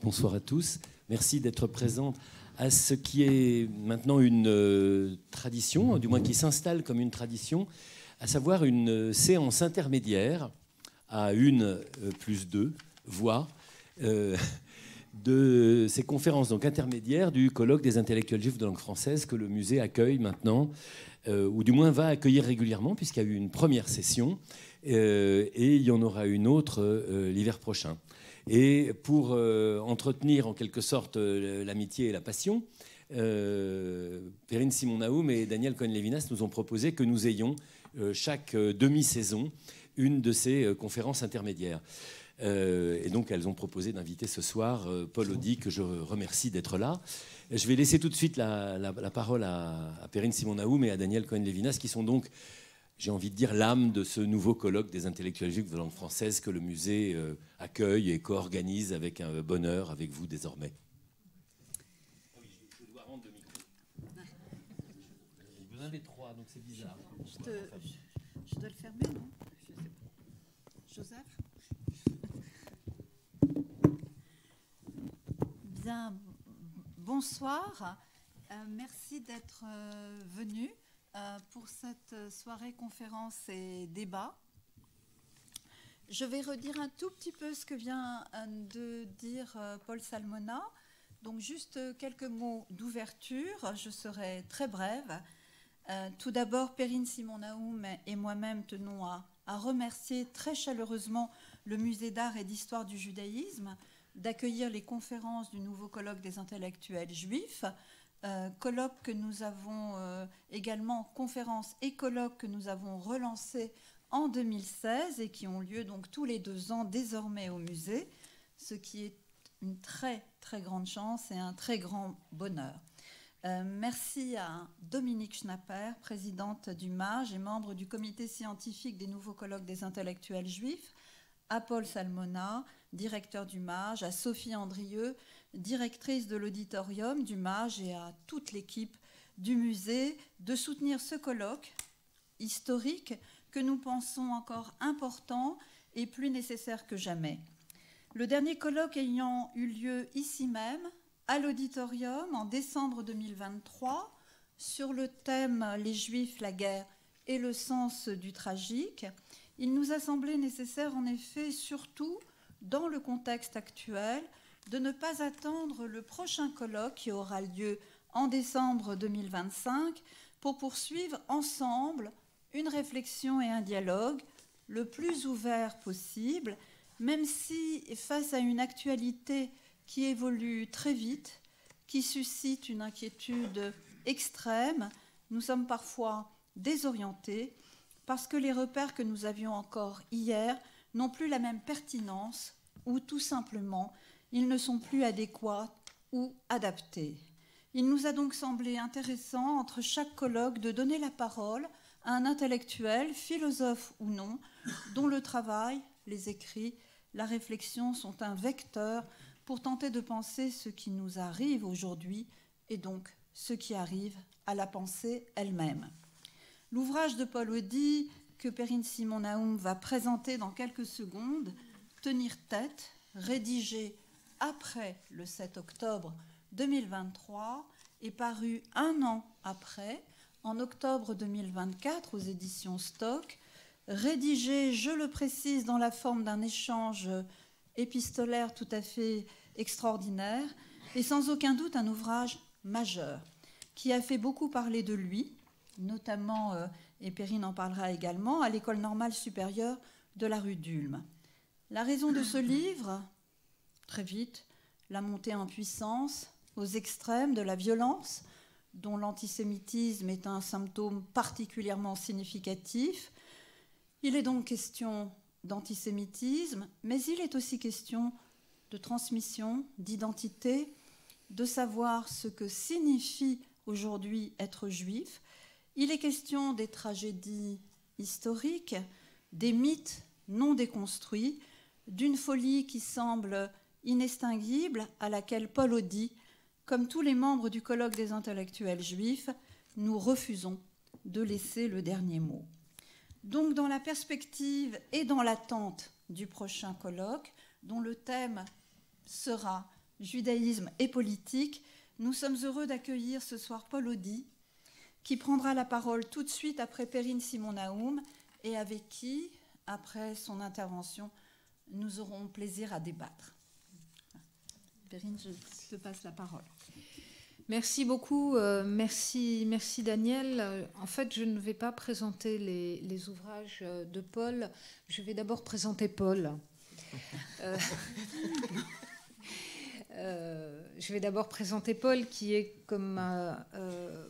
Bonsoir à tous. Merci d'être présente à ce qui est maintenant une tradition, du moins qui s'installe comme une tradition, à savoir une séance intermédiaire à 1+2 voix de ces conférences donc intermédiaires du colloque des intellectuels juifs de langue française que le musée accueille maintenant, ou du moins va accueillir régulièrement, puisqu'il y a eu une première session, et il y en aura une autre l'hiver prochain. Et pour entretenir en quelque sorte l'amitié et la passion, Perrine Simon-Naoum et Daniel Cohen-Lévinas nous ont proposé que nous ayons chaque demi-saison une de ces conférences intermédiaires. Et donc elles ont proposé d'inviter ce soir Paul Audy, que je remercie d'être là. Je vais laisser tout de suite la parole à Perrine Simon-Naoum et à Daniel Cohen-Lévinas, qui sont donc, j'ai envie de dire, l'âme de ce nouveau colloque des intellectuels juifs de langue française que le musée accueille et co-organise avec un bonheur avec vous désormais. Je dois rendre le micro. J'ai besoin des trois, donc c'est bizarre. Je dois le fermer, non? Je sais pas. Joseph? Bien, bonsoir. Merci d'être venu pour cette soirée conférence et débat. Je vais redire un tout petit peu ce que vient de dire Paul Salmona. Donc juste quelques mots d'ouverture, je serai très brève. Tout d'abord, Perrine Simon-Naoum et moi-même tenons à remercier très chaleureusement le Musée d'art et d'histoire du judaïsme d'accueillir les conférences du nouveau colloque des intellectuels juifs, colloque que nous avons également, conférences et colloques que nous avons relancés en 2016 et qui ont lieu donc tous les 2 ans désormais au musée, ce qui est une très très grande chance et un très grand bonheur. Merci à Dominique Schnapper, présidente du MAGE et membre du comité scientifique des nouveaux colloques des intellectuels juifs, à Paul Salmona, directeur du MAGE, à Sophie Andrieux, directrice de l'auditorium du MAGE, et à toute l'équipe du musée de soutenir ce colloque historique que nous pensons encore important et plus nécessaire que jamais. Le dernier colloque ayant eu lieu ici même, à l'auditorium, en décembre 2023, sur le thème « Les Juifs, la guerre et le sens du tragique », il nous a semblé nécessaire, en effet, surtout dans le contexte actuel, de ne pas attendre le prochain colloque qui aura lieu en décembre 2025 pour poursuivre ensemble une réflexion et un dialogue le plus ouvert possible, même si, face à une actualité qui évolue très vite, qui suscite une inquiétude extrême, nous sommes parfois désorientés parce que les repères que nous avions encore hier n'ont plus la même pertinence ou tout simplement ils ne sont plus adéquats ou adaptés. Il nous a donc semblé intéressant, entre chaque colloque, de donner la parole à un intellectuel, philosophe ou non, dont le travail, les écrits, la réflexion sont un vecteur pour tenter de penser ce qui nous arrive aujourd'hui et donc ce qui arrive à la pensée elle-même. L'ouvrage de Paul Audy, que Perrine Simon-Naoum va présenter dans quelques secondes, « Tenir tête », rédigé après le 7 octobre 2023, est paru 1 an après, en octobre 2024, aux éditions Stock, rédigé, je le précise, dans la forme d'un échange épistolaire tout à fait extraordinaire, et sans aucun doute un ouvrage majeur, qui a fait beaucoup parler de lui, notamment, et Perrine en parlera également, à l'École normale supérieure de la rue d'Ulm. La raison de ce livre, très vite, la montée en puissance, aux extrêmes de la violence, dont l'antisémitisme est un symptôme particulièrement significatif. Il est donc question d'antisémitisme, mais il est aussi question de transmission, d'identité, de savoir ce que signifie aujourd'hui être juif. Il est question des tragédies historiques, des mythes non déconstruits, d'une folie qui semble inextinguible, à laquelle Paul Audy, comme tous les membres du colloque des intellectuels juifs, nous refusons de laisser le dernier mot. Donc, dans la perspective et dans l'attente du prochain colloque, dont le thème sera judaïsme et politique, nous sommes heureux d'accueillir ce soir Paul Audy, qui prendra la parole tout de suite après Perrine Simon-Naoum et avec qui, après son intervention, nous aurons plaisir à débattre. Perrine, je te passe la parole. Merci beaucoup, merci Daniel. En fait, je ne vais pas présenter les ouvrages de Paul, je vais d'abord présenter Paul. Je vais d'abord présenter Paul, qui est, comme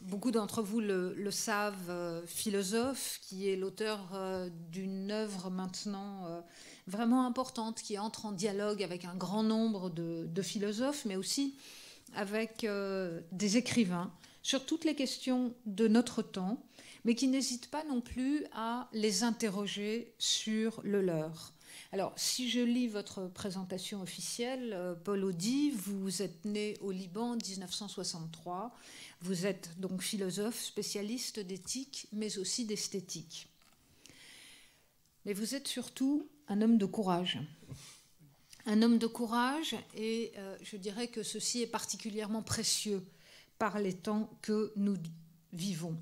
beaucoup d'entre vous le savent, philosophe, qui est l'auteur d'une œuvre maintenant vraiment importante, qui entre en dialogue avec un grand nombre de philosophes, mais aussi avec des écrivains sur toutes les questions de notre temps, mais qui n'hésitent pas non plus à les interroger sur le leur. Alors, si je lis votre présentation officielle, Paul Audy, vous êtes né au Liban en 1963. Vous êtes donc philosophe, spécialiste d'éthique, mais aussi d'esthétique. Mais vous êtes surtout un homme de courage. Un homme de courage, et je dirais que ceci est particulièrement précieux par les temps que nous vivons.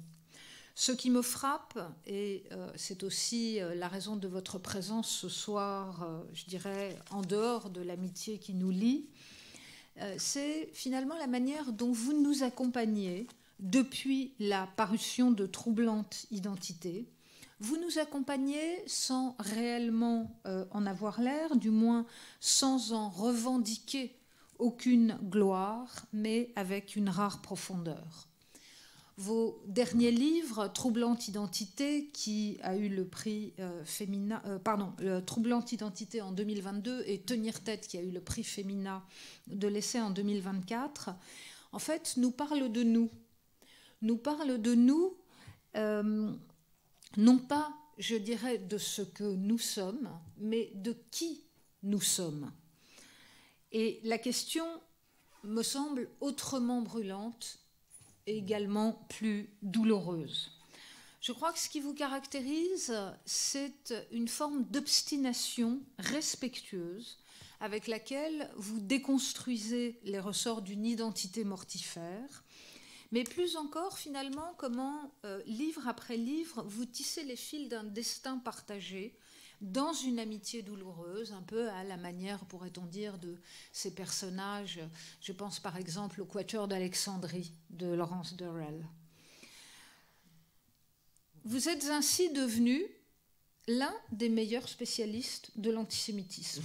Ce qui me frappe, et c'est aussi la raison de votre présence ce soir, je dirais, en dehors de l'amitié qui nous lie, c'est finalement la manière dont vous nous accompagnez depuis la parution de Troublante Identité. Vous nous accompagnez sans réellement en avoir l'air, du moins sans en revendiquer aucune gloire, mais avec une rare profondeur. Vos derniers livres, Troublante Identité, qui a eu le prix Femina, Troublante Identité en 2022 et Tenir tête, qui a eu le prix Femina de l'essai en 2024, en fait, nous parlent de nous. Nous parlent de nous, non pas, je dirais, de ce que nous sommes, mais de qui nous sommes. Et la question me semble autrement brûlante, également plus douloureuse. Je crois que ce qui vous caractérise, c'est une forme d'obstination respectueuse avec laquelle vous déconstruisez les ressorts d'une identité mortifère, mais plus encore, finalement, comment, livre après livre, vous tissez les fils d'un destin partagé dans une amitié douloureuse, un peu à la manière, pourrait-on dire, de ces personnages. Je pense par exemple au Quatuor d'Alexandrie de Laurence Durrell. Vous êtes ainsi devenu l'un des meilleurs spécialistes de l'antisémitisme.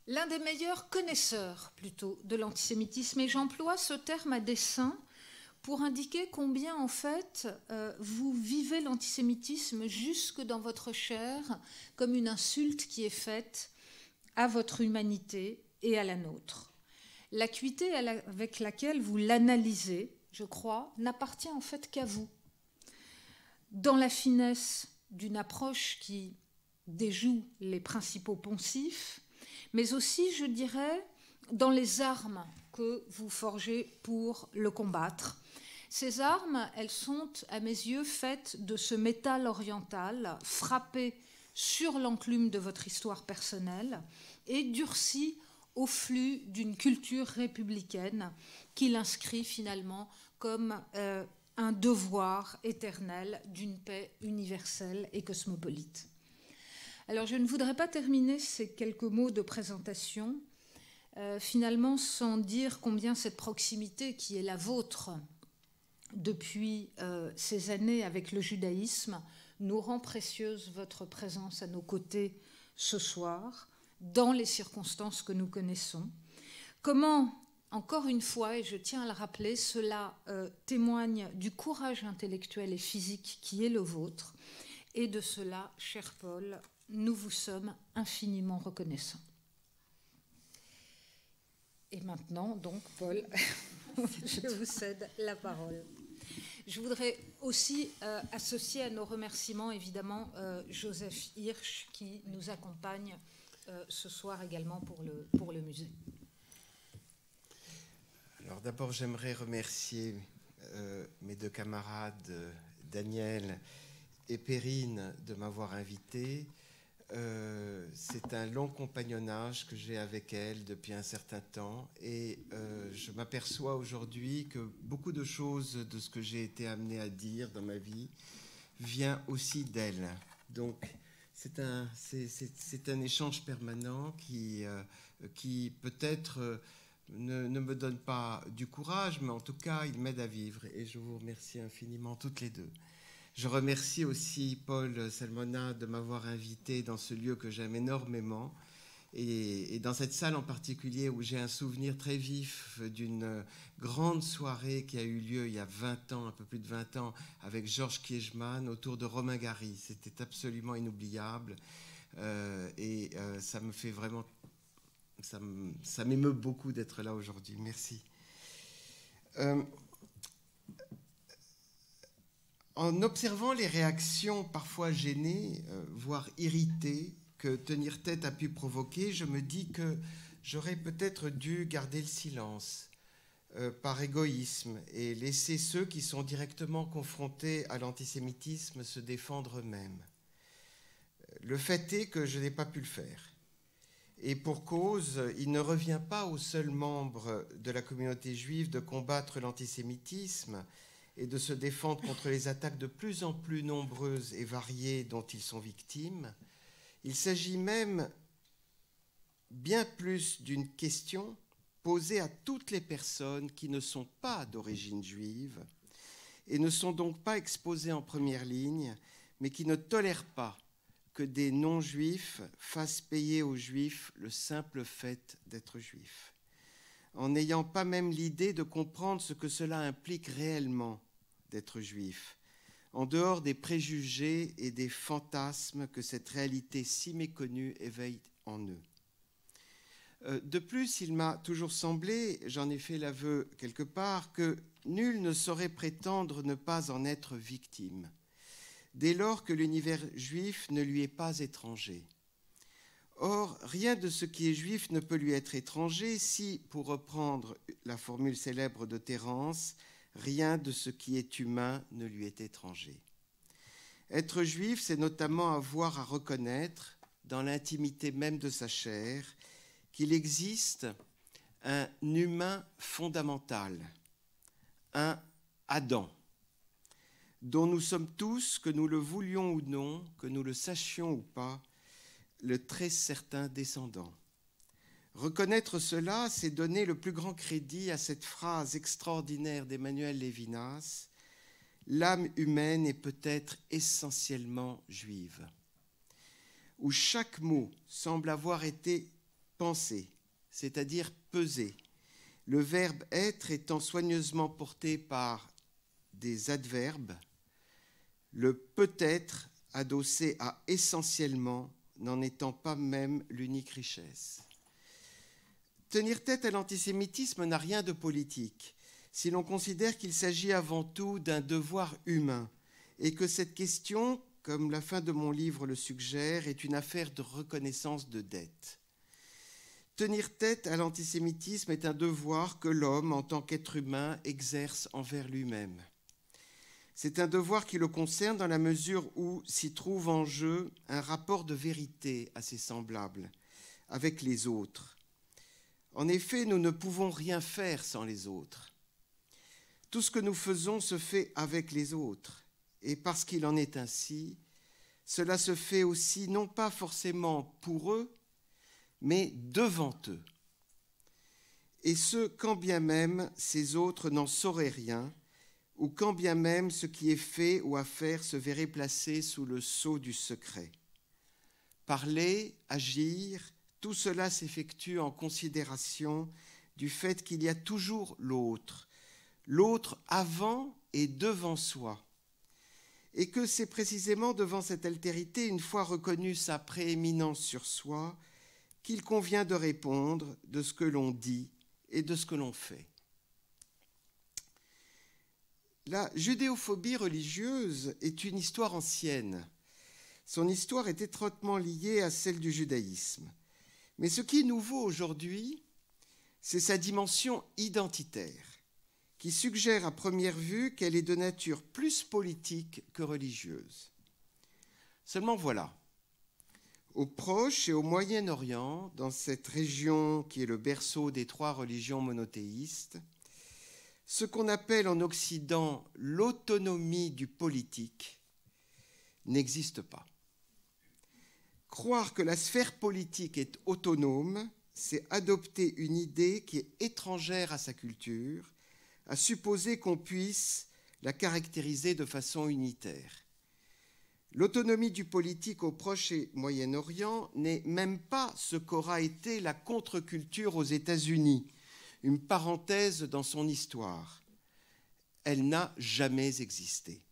L'un des meilleurs connaisseurs, plutôt, de l'antisémitisme. Et j'emploie ce terme à dessein pour indiquer combien, en fait, vous vivez l'antisémitisme jusque dans votre chair comme une insulte qui est faite à votre humanité et à la nôtre. L'acuité avec laquelle vous l'analysez, je crois, n'appartient en fait qu'à vous. Dans la finesse d'une approche qui déjoue les principaux poncifs, mais aussi, je dirais, dans les armes que vous forgez pour le combattre. Ces armes, elles sont, à mes yeux, faites de ce métal oriental frappé sur l'enclume de votre histoire personnelle et durci au flux d'une culture républicaine qui l'inscrit finalement comme un devoir éternel d'une paix universelle et cosmopolite. Alors, je ne voudrais pas terminer ces quelques mots de présentation, finalement, sans dire combien cette proximité qui est la vôtre depuis ces années avec le judaïsme nous rend précieuse votre présence à nos côtés ce soir, dans les circonstances que nous connaissons. Comment, encore une fois, et je tiens à le rappeler, cela témoigne du courage intellectuel et physique qui est le vôtre, et de cela, cher Paul, nous vous sommes infiniment reconnaissants. Et maintenant, donc, Paul, je vous cède la parole. Je voudrais aussi associer à nos remerciements, évidemment, Joseph Hirsch, qui nous accompagne ce soir également pour le musée. Alors d'abord, j'aimerais remercier mes deux camarades, Daniel et Perrine, de m'avoir invité. c'est un long compagnonnage que j'ai avec elle depuis un certain temps et je m'aperçois aujourd'hui que beaucoup de choses de ce que j'ai été amené à dire dans ma vie vient aussi d'elle. Donc c'est un échange permanent qui peut-être ne me donne pas du courage, mais en tout cas il m'aide à vivre et je vous remercie infiniment toutes les deux. Je remercie aussi Paul Salmona de m'avoir invité dans ce lieu que j'aime énormément et dans cette salle en particulier où j'ai un souvenir très vif d'une grande soirée qui a eu lieu il y a 20 ans, un peu plus de 20 ans, avec Georges Kiechmann autour de Romain Gary. C'était absolument inoubliable et ça me fait vraiment... Ça m'émeut beaucoup d'être là aujourd'hui. Merci. En observant les réactions parfois gênées, voire irritées, que tenir tête a pu provoquer, je me dis que j'aurais peut-être dû garder le silence par égoïsme et laisser ceux qui sont directement confrontés à l'antisémitisme se défendre eux-mêmes. Le fait est que je n'ai pas pu le faire. Et pour cause, il ne revient pas aux seuls membres de la communauté juive de combattre l'antisémitisme et de se défendre contre les attaques de plus en plus nombreuses et variées dont ils sont victimes. Il s'agit même bien plus d'une question posée à toutes les personnes qui ne sont pas d'origine juive et ne sont donc pas exposées en première ligne, mais qui ne tolèrent pas que des non-juifs fassent payer aux juifs le simple fait d'être juifs, en n'ayant pas même l'idée de comprendre ce que cela implique réellement d'être juif, en dehors des préjugés et des fantasmes que cette réalité si méconnue éveille en eux. De plus, il m'a toujours semblé, j'en ai fait l'aveu quelque part, que nul ne saurait prétendre ne pas en être victime, dès lors que l'univers juif ne lui est pas étranger. Or, rien de ce qui est juif ne peut lui être étranger si, pour reprendre la formule célèbre de Terence, rien de ce qui est humain ne lui est étranger. Être juif, c'est notamment avoir à reconnaître, dans l'intimité même de sa chair, qu'il existe un humain fondamental, un Adam, dont nous sommes tous, que nous le voulions ou non, que nous le sachions ou pas, le très certain descendant. Reconnaître cela, c'est donner le plus grand crédit à cette phrase extraordinaire d'Emmanuel Lévinas: « L'âme humaine est peut-être essentiellement juive », où chaque mot semble avoir été pensé, c'est-à-dire pesé, le verbe « être » étant soigneusement porté par des adverbes, le « peut-être » adossé à « essentiellement » n'en étant pas même l'unique richesse. Tenir tête à l'antisémitisme n'a rien de politique, si l'on considère qu'il s'agit avant tout d'un devoir humain et que cette question, comme la fin de mon livre le suggère, est une affaire de reconnaissance de dette. Tenir tête à l'antisémitisme est un devoir que l'homme, en tant qu'être humain, exerce envers lui-même. C'est un devoir qui le concerne dans la mesure où s'y trouve en jeu un rapport de vérité à ses semblables, avec les autres. En effet, nous ne pouvons rien faire sans les autres. Tout ce que nous faisons se fait avec les autres. Et parce qu'il en est ainsi, cela se fait aussi non pas forcément pour eux, mais devant eux. Et ce, quand bien même ces autres n'en sauraient rien, ou quand bien même ce qui est fait ou à faire se verrait placé sous le sceau du secret. Parler, agir, tout cela s'effectue en considération du fait qu'il y a toujours l'autre, l'autre avant et devant soi, et que c'est précisément devant cette altérité, une fois reconnue sa prééminence sur soi, qu'il convient de répondre de ce que l'on dit et de ce que l'on fait. La judéophobie religieuse est une histoire ancienne. Son histoire est étroitement liée à celle du judaïsme. Mais ce qui est nouveau aujourd'hui, c'est sa dimension identitaire, qui suggère à première vue qu'elle est de nature plus politique que religieuse. Seulement voilà, Au Proche et au Moyen-Orient, dans cette région qui est le berceau des 3 religions monothéistes, ce qu'on appelle en Occident l'autonomie du politique n'existe pas. Croire que la sphère politique est autonome, c'est adopter une idée qui est étrangère à sa culture, à supposer qu'on puisse la caractériser de façon unitaire. L'autonomie du politique au Proche et Moyen-Orient n'est même pas ce qu'aura été la contre-culture aux États-Unis, une parenthèse dans son histoire. Elle n'a jamais existé.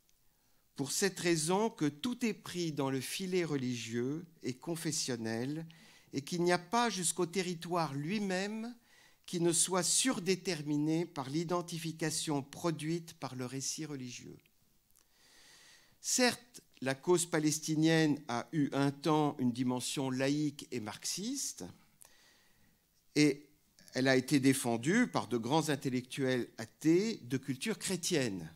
Pour cette raison que tout est pris dans le filet religieux et confessionnel et qu'il n'y a pas jusqu'au territoire lui-même qui ne soit surdéterminé par l'identification produite par le récit religieux. Certes, la cause palestinienne a eu un temps une dimension laïque et marxiste, et elle a été défendue par de grands intellectuels athées de culture chrétienne.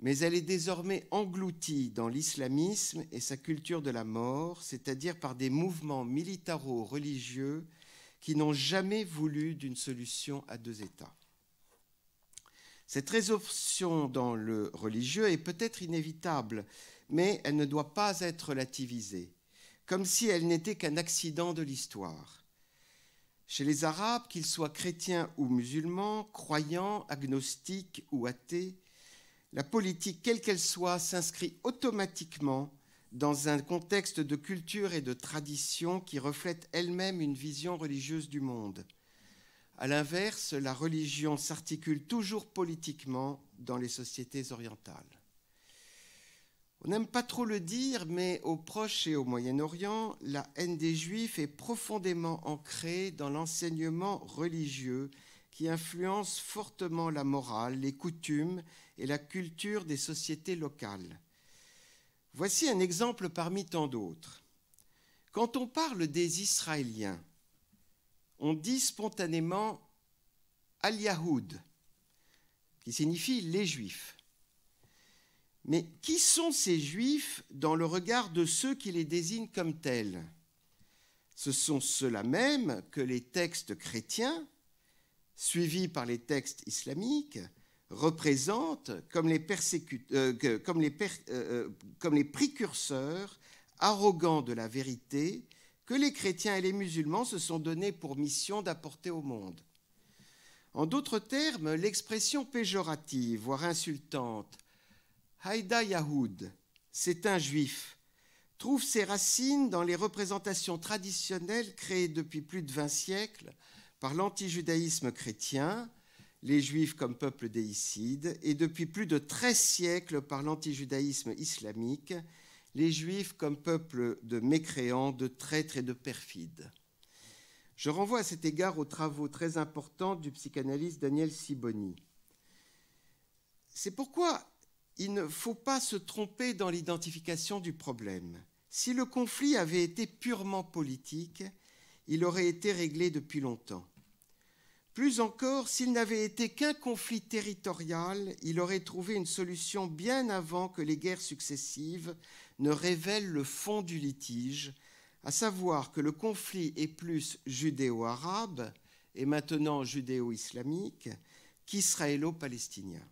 Mais elle est désormais engloutie dans l'islamisme et sa culture de la mort, c'est-à-dire par des mouvements militaro-religieux qui n'ont jamais voulu d'une solution à 2 États. Cette résorption dans le religieux est peut-être inévitable, mais elle ne doit pas être relativisée, comme si elle n'était qu'un accident de l'histoire. Chez les Arabes, qu'ils soient chrétiens ou musulmans, croyants, agnostiques ou athées, la politique, quelle qu'elle soit, s'inscrit automatiquement dans un contexte de culture et de tradition qui reflète elle-même une vision religieuse du monde. À l'inverse, la religion s'articule toujours politiquement dans les sociétés orientales. On n'aime pas trop le dire, mais au Proche et au Moyen-Orient, la haine des Juifs est profondément ancrée dans l'enseignement religieux qui influence fortement la morale, les coutumes et la culture des sociétés locales. Voici un exemple parmi tant d'autres. Quand on parle des Israéliens, on dit spontanément « al-Yahoud », qui signifie « les Juifs ». Mais qui sont ces Juifs dans le regard de ceux qui les désignent comme tels? Ce sont ceux-là même que les textes chrétiens, suivis par les textes islamiques, représentent comme les précurseurs arrogants de la vérité que les chrétiens et les musulmans se sont donnés pour mission d'apporter au monde. En d'autres termes, l'expression péjorative, voire insultante, Haïda Yahoud, c'est un juif, trouve ses racines dans les représentations traditionnelles créées depuis plus de 20 siècles par l'antijudaïsme chrétien, les juifs comme peuple déicide, et depuis plus de 13 siècles par l'antijudaïsme islamique, les juifs comme peuple de mécréants, de traîtres et de perfides. Je renvoie à cet égard aux travaux très importants du psychanalyste Daniel Sibony. C'est pourquoi il ne faut pas se tromper dans l'identification du problème. Si le conflit avait été purement politique, il aurait été réglé depuis longtemps. Plus encore, s'il n'avait été qu'un conflit territorial, il aurait trouvé une solution bien avant que les guerres successives ne révèlent le fond du litige, à savoir que le conflit est plus judéo-arabe et maintenant judéo-islamique qu'israélo-palestinien.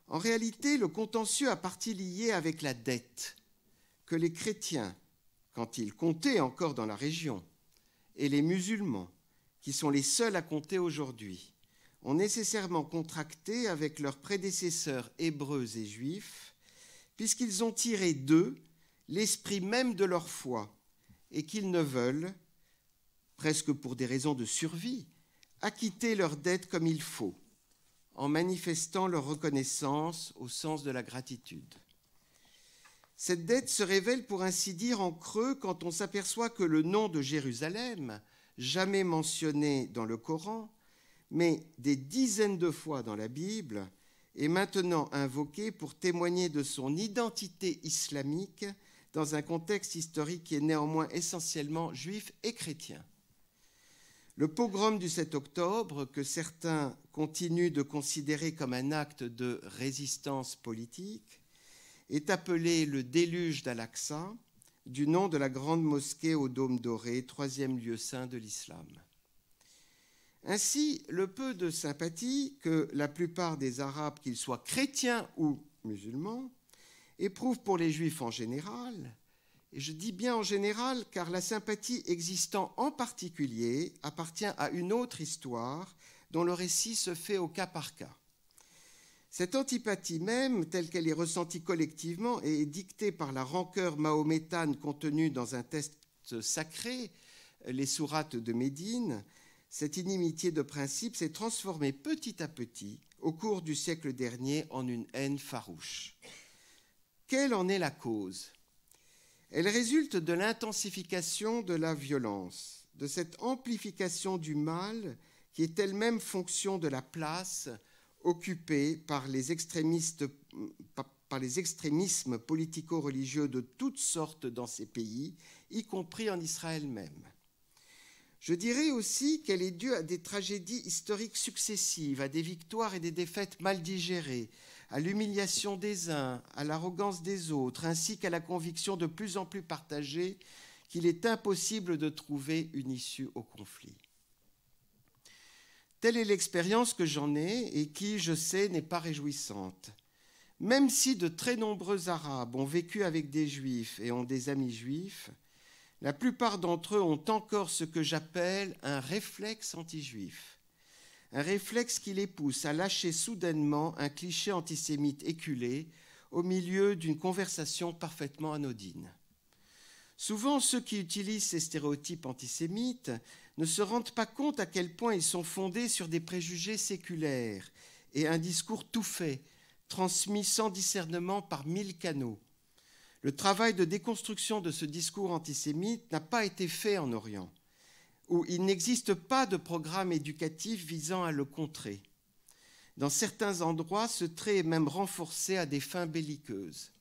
En réalité, le contentieux a partie lié avec la dette que les chrétiens, quand ils comptaient encore dans la région, et les musulmans, qui sont les seuls à compter aujourd'hui, ont nécessairement contracté avec leurs prédécesseurs hébreux et juifs, puisqu'ils ont tiré d'eux l'esprit même de leur foi, et qu'ils ne veulent, presque pour des raisons de survie, acquitter leurs dettes comme il faut, en manifestant leur reconnaissance au sens de la gratitude. Cette dette se révèle pour ainsi dire en creux quand on s'aperçoit que le nom de Jérusalem, jamais mentionné dans le Coran, mais des dizaines de fois dans la Bible, est maintenant invoqué pour témoigner de son identité islamique dans un contexte historique qui est néanmoins essentiellement juif et chrétien. Le pogrom du 7 octobre, que certains continuent de considérer comme un acte de résistance politique, est appelé le déluge d'Al-Aqsa, du nom de la grande mosquée au dôme doré, troisième lieu saint de l'islam. Ainsi, le peu de sympathie que la plupart des Arabes, qu'ils soient chrétiens ou musulmans, éprouvent pour les Juifs en général, et je dis bien en général car la sympathie existant en particulier appartient à une autre histoire dont le récit se fait au cas par cas. Cette antipathie même, telle qu'elle est ressentie collectivement, est dictée par la rancœur mahométane contenue dans un texte sacré, les sourates de Médine. Cette inimitié de principe s'est transformée petit à petit au cours du siècle dernier en une haine farouche. Quelle en est la cause ? Elle résulte de l'intensification de la violence, de cette amplification du mal qui est elle-même fonction de la place occupée par les extrémismes politico-religieux de toutes sortes dans ces pays, y compris en Israël même. Je dirais aussi qu'elle est due à des tragédies historiques successives, à des victoires et des défaites mal digérées, à l'humiliation des uns, à l'arrogance des autres, ainsi qu'à la conviction de plus en plus partagée qu'il est impossible de trouver une issue au conflit. Telle est l'expérience que j'en ai et qui, je sais, n'est pas réjouissante. Même si de très nombreux Arabes ont vécu avec des Juifs et ont des amis juifs, la plupart d'entre eux ont encore ce que j'appelle un réflexe anti-juif, un réflexe qui les pousse à lâcher soudainement un cliché antisémite éculé au milieu d'une conversation parfaitement anodine. Souvent, ceux qui utilisent ces stéréotypes antisémites ne se rendent pas compte à quel point ils sont fondés sur des préjugés séculaires et un discours tout fait, transmis sans discernement par 1000 canaux. Le travail de déconstruction de ce discours antisémite n'a pas été fait en Orient, où il n'existe pas de programme éducatif visant à le contrer. Dans certains endroits, ce trait est même renforcé à des fins belliqueuses.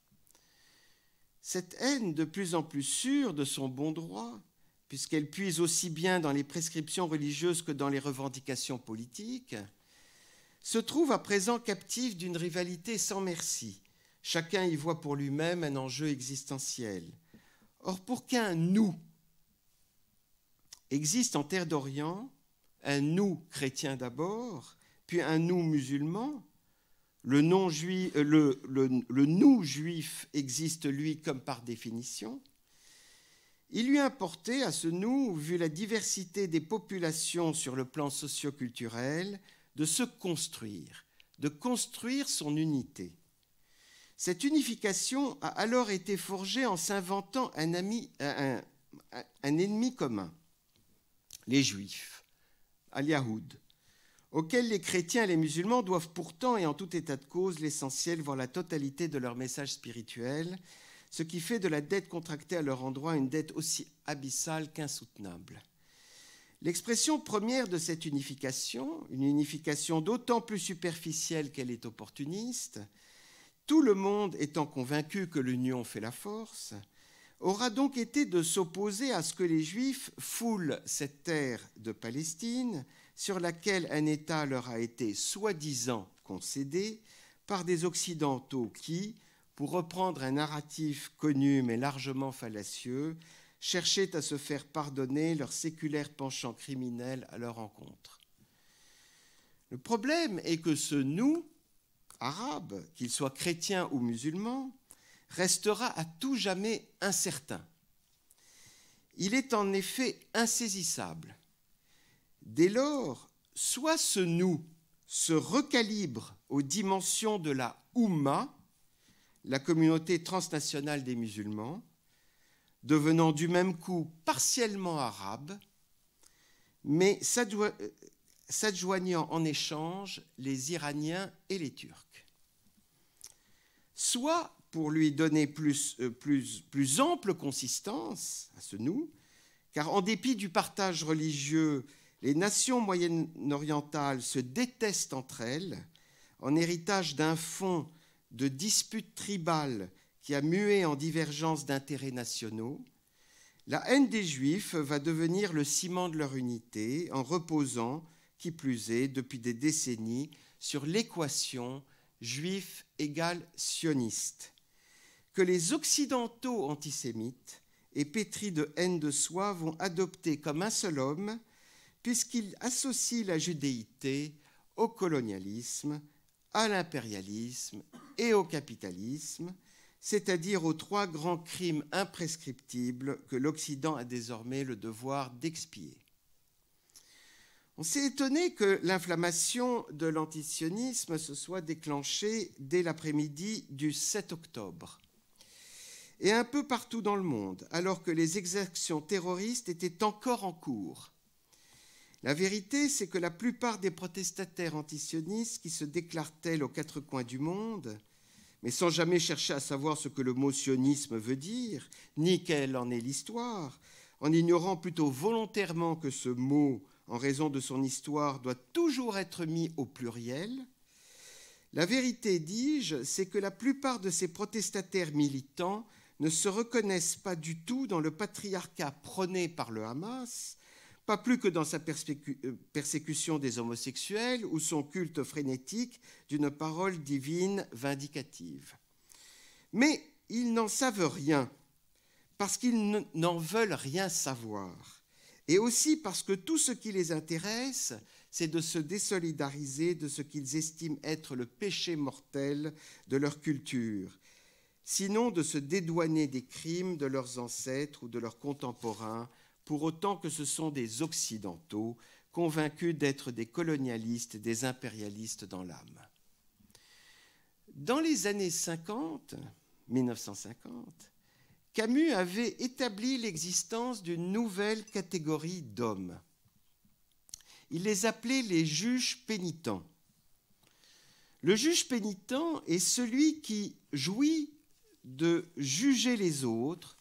Cette haine de plus en plus sûre de son bon droit, puisqu'elle puise aussi bien dans les prescriptions religieuses que dans les revendications politiques, se trouve à présent captive d'une rivalité sans merci. Chacun y voit pour lui-même un enjeu existentiel. Or, pour qu'un « nous » existe en terre d'Orient, un « nous » chrétien d'abord, puis un « nous » musulman, le « nous » juif existe, lui, comme par définition, il lui importait à ce « nous », vu la diversité des populations sur le plan socio-culturel, de se construire, de construire son unité. Cette unification a alors été forgée en s'inventant un ennemi commun, les Juifs, al-Yahoud, auxquels les chrétiens et les musulmans doivent pourtant, et en tout état de cause, l'essentiel, voire la totalité de leur message spirituel, ce qui fait de la dette contractée à leur endroit une dette aussi abyssale qu'insoutenable. L'expression première de cette unification, une unification d'autant plus superficielle qu'elle est opportuniste, tout le monde étant convaincu que l'union fait la force, aura donc été de s'opposer à ce que les Juifs foulent cette terre de Palestine sur laquelle un État leur a été soi-disant concédé par des Occidentaux qui, pour reprendre un narratif connu mais largement fallacieux, cherchaient à se faire pardonner leur séculaire penchant criminel à leur encontre. Le problème est que ce « nous » arabe, qu'il soit chrétien ou musulman, restera à tout jamais incertain. Il est en effet insaisissable. Dès lors, soit ce « nous » se recalibre aux dimensions de la Oumma, la communauté transnationale des musulmans, devenant du même coup partiellement arabe, mais s'adjoignant en échange les Iraniens et les Turcs. Soit, pour lui donner plus ample consistance à ce « nous », car en dépit du partage religieux, les nations moyen-orientales se détestent entre elles, en héritage d'un fond de disputes tribales qui a mué en divergences d'intérêts nationaux, la haine des Juifs va devenir le ciment de leur unité, en reposant, qui plus est, depuis des décennies, sur l'équation juif égale sioniste, que les occidentaux antisémites et pétris de haine de soi vont adopter comme un seul homme, puisqu'ils associent la judéité au colonialisme, à l'impérialisme et au capitalisme, c'est-à-dire aux trois grands crimes imprescriptibles que l'Occident a désormais le devoir d'expier. On s'est étonné que l'inflammation de l'antisionisme se soit déclenchée dès l'après-midi du 7 octobre, et un peu partout dans le monde, alors que les exactions terroristes étaient encore en cours. La vérité, c'est que la plupart des protestataires antisionistes qui se déclarent tels aux quatre coins du monde, mais sans jamais chercher à savoir ce que le mot sionisme veut dire, ni quelle en est l'histoire, en ignorant plutôt volontairement que ce mot, en raison de son histoire, doit toujours être mis au pluriel, la vérité, dis-je, c'est que la plupart de ces protestataires militants ne se reconnaissent pas du tout dans le patriarcat prôné par le Hamas, pas plus que dans sa persécution des homosexuels ou son culte frénétique d'une parole divine vindicative. Mais ils n'en savent rien, parce qu'ils n'en veulent rien savoir, et aussi parce que tout ce qui les intéresse, c'est de se désolidariser de ce qu'ils estiment être le péché mortel de leur culture, sinon de se dédouaner des crimes de leurs ancêtres ou de leurs contemporains, pour autant que ce sont des Occidentaux convaincus d'être des colonialistes, des impérialistes dans l'âme. Dans les années 1950, Camus avait établi l'existence d'une nouvelle catégorie d'hommes. Il les appelait les juges pénitents. Le juge pénitent est celui qui jouit de juger les autres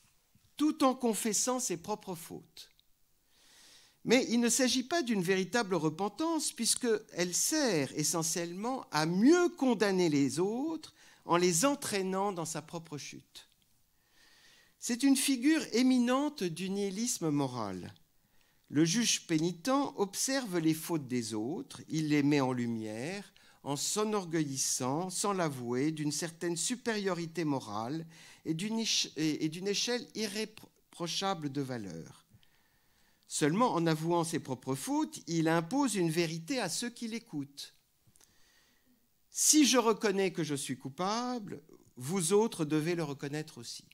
tout en confessant ses propres fautes. Mais il ne s'agit pas d'une véritable repentance, puisqu'elle sert essentiellement à mieux condamner les autres en les entraînant dans sa propre chute. C'est une figure éminente du nihilisme moral. Le juge pénitent observe les fautes des autres, il les met en lumière, en s'enorgueillissant, sans l'avouer, d'une certaine supériorité morale et d'une échelle irréprochable de valeur. Seulement, en avouant ses propres fautes, il impose une vérité à ceux qui l'écoutent. Si je reconnais que je suis coupable, vous autres devez le reconnaître aussi.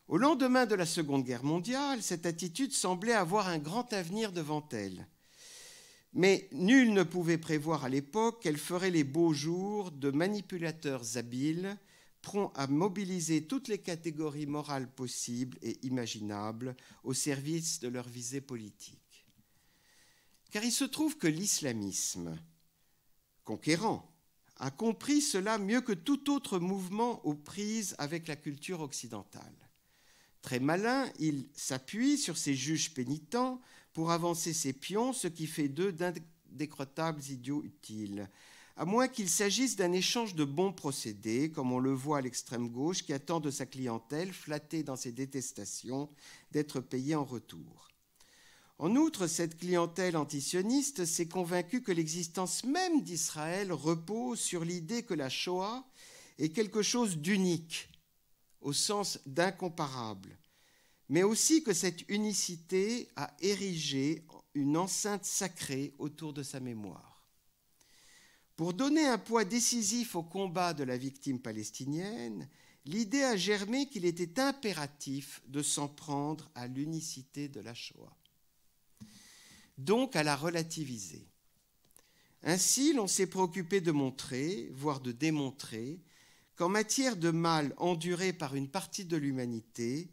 Au lendemain de la Seconde Guerre mondiale, cette attitude semblait avoir un grand avenir devant elle. Mais nul ne pouvait prévoir à l'époque qu'elle ferait les beaux jours de manipulateurs habiles, prompts à mobiliser toutes les catégories morales possibles et imaginables au service de leur visée politique. Car il se trouve que l'islamisme, conquérant, a compris cela mieux que tout autre mouvement aux prises avec la culture occidentale. Très malin, il s'appuie sur ses juges pénitents pour avancer ses pions, ce qui fait d'eux d'indécrottables idiots utiles, à moins qu'il s'agisse d'un échange de bons procédés, comme on le voit à l'extrême gauche, qui attend de sa clientèle, flattée dans ses détestations, d'être payée en retour. En outre, cette clientèle antisioniste s'est convaincue que l'existence même d'Israël repose sur l'idée que la Shoah est quelque chose d'unique, au sens d'incomparable, mais aussi que cette unicité a érigé une enceinte sacrée autour de sa mémoire. Pour donner un poids décisif au combat de la victime palestinienne, l'idée a germé qu'il était impératif de s'en prendre à l'unicité de la Shoah, donc à la relativiser. Ainsi, l'on s'est préoccupé de montrer, voire de démontrer, qu'en matière de mal enduré par une partie de l'humanité,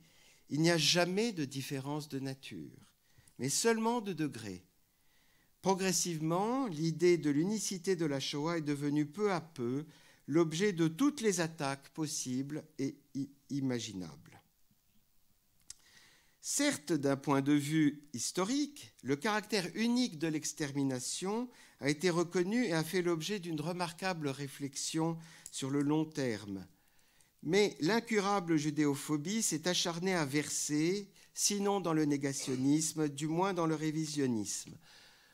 il n'y a jamais de différence de nature, mais seulement de degré. Progressivement, l'idée de l'unicité de la Shoah est devenue peu à peu l'objet de toutes les attaques possibles et imaginables. Certes, d'un point de vue historique, le caractère unique de l'extermination a été reconnu et a fait l'objet d'une remarquable réflexion sur le long terme. Mais l'incurable judéophobie s'est acharnée à verser, sinon dans le négationnisme, du moins dans le révisionnisme.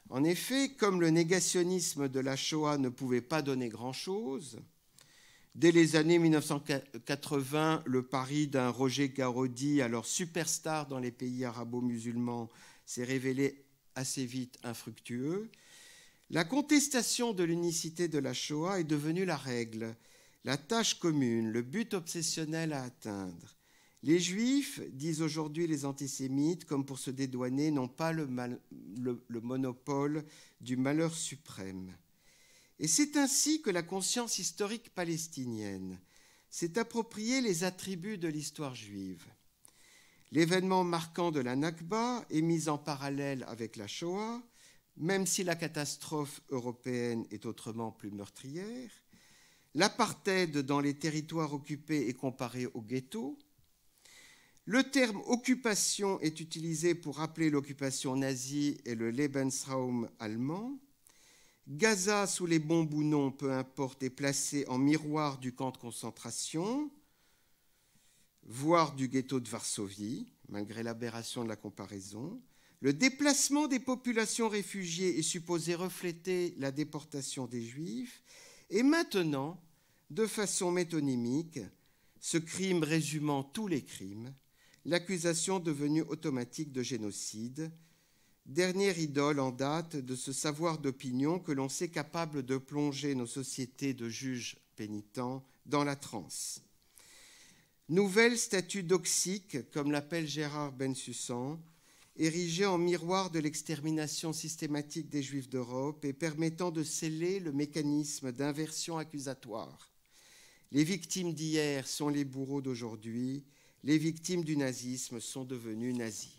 En effet, comme le négationnisme de la Shoah ne pouvait pas donner grand-chose, Dès les années 1980, le pari d'un Roger Garaudy, alors superstar dans les pays arabo-musulmans, s'est révélé assez vite infructueux. La contestation de l'unicité de la Shoah est devenue la règle, la tâche commune, le but obsessionnel à atteindre. Les Juifs, disent aujourd'hui les antisémites, comme pour se dédouaner, n'ont pas le monopole du malheur suprême. Et c'est ainsi que la conscience historique palestinienne s'est appropriée les attributs de l'histoire juive. L'événement marquant de la Nakba est mis en parallèle avec la Shoah, même si la catastrophe européenne est autrement plus meurtrière. L'apartheid dans les territoires occupés est comparé au ghetto. Le terme occupation est utilisé pour rappeler l'occupation nazie et le Lebensraum allemand. Gaza, sous les bombes ou non, peu importe, est placé en miroir du camp de concentration, voire du ghetto de Varsovie, malgré l'aberration de la comparaison. Le déplacement des populations réfugiées est supposé refléter la déportation des Juifs. Et maintenant, de façon métonymique, ce crime résumant tous les crimes, l'accusation devenue automatique de génocide, dernière idole en date de ce savoir d'opinion que l'on sait capable de plonger nos sociétés de juges pénitents dans la transe. Nouvelle statue doxique, comme l'appelle Gérard Bensussan, érigée en miroir de l'extermination systématique des Juifs d'Europe et permettant de sceller le mécanisme d'inversion accusatoire. Les victimes d'hier sont les bourreaux d'aujourd'hui, les victimes du nazisme sont devenues nazis.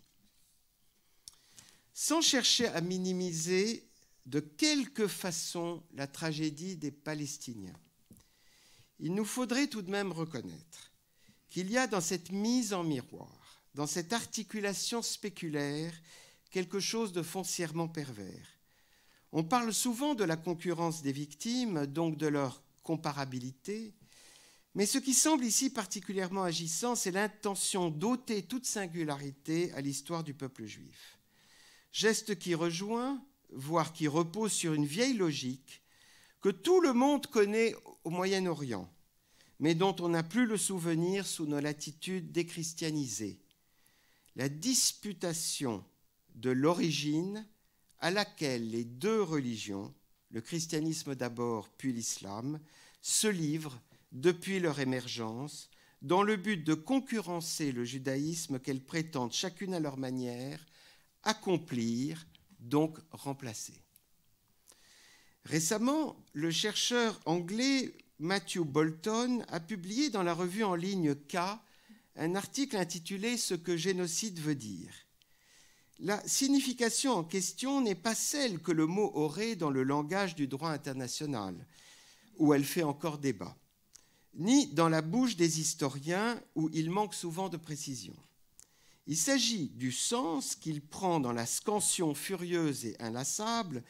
Sans chercher à minimiser de quelque façon la tragédie des Palestiniens, il nous faudrait tout de même reconnaître qu'il y a dans cette mise en miroir, dans cette articulation spéculaire, quelque chose de foncièrement pervers. On parle souvent de la concurrence des victimes, donc de leur comparabilité, mais ce qui semble ici particulièrement agissant, c'est l'intention d'ôter toute singularité à l'histoire du peuple juif. Geste qui rejoint, voire qui repose sur une vieille logique que tout le monde connaît au Moyen-Orient, mais dont on n'a plus le souvenir sous nos latitudes déchristianisées. La disputation de l'origine à laquelle les deux religions, le christianisme d'abord puis l'islam, se livrent depuis leur émergence, dans le but de concurrencer le judaïsme qu'elles prétendent chacune à leur manière accomplir, donc remplacer. Récemment, le chercheur anglais Matthew Bolton a publié dans la revue en ligne K un article intitulé « Ce que génocide veut dire ». La signification en question n'est pas celle que le mot aurait dans le langage du droit international, où elle fait encore débat, ni dans la bouche des historiens, où il manque souvent de précision. Il s'agit du sens qu'il prend dans la scansion furieuse et inlassable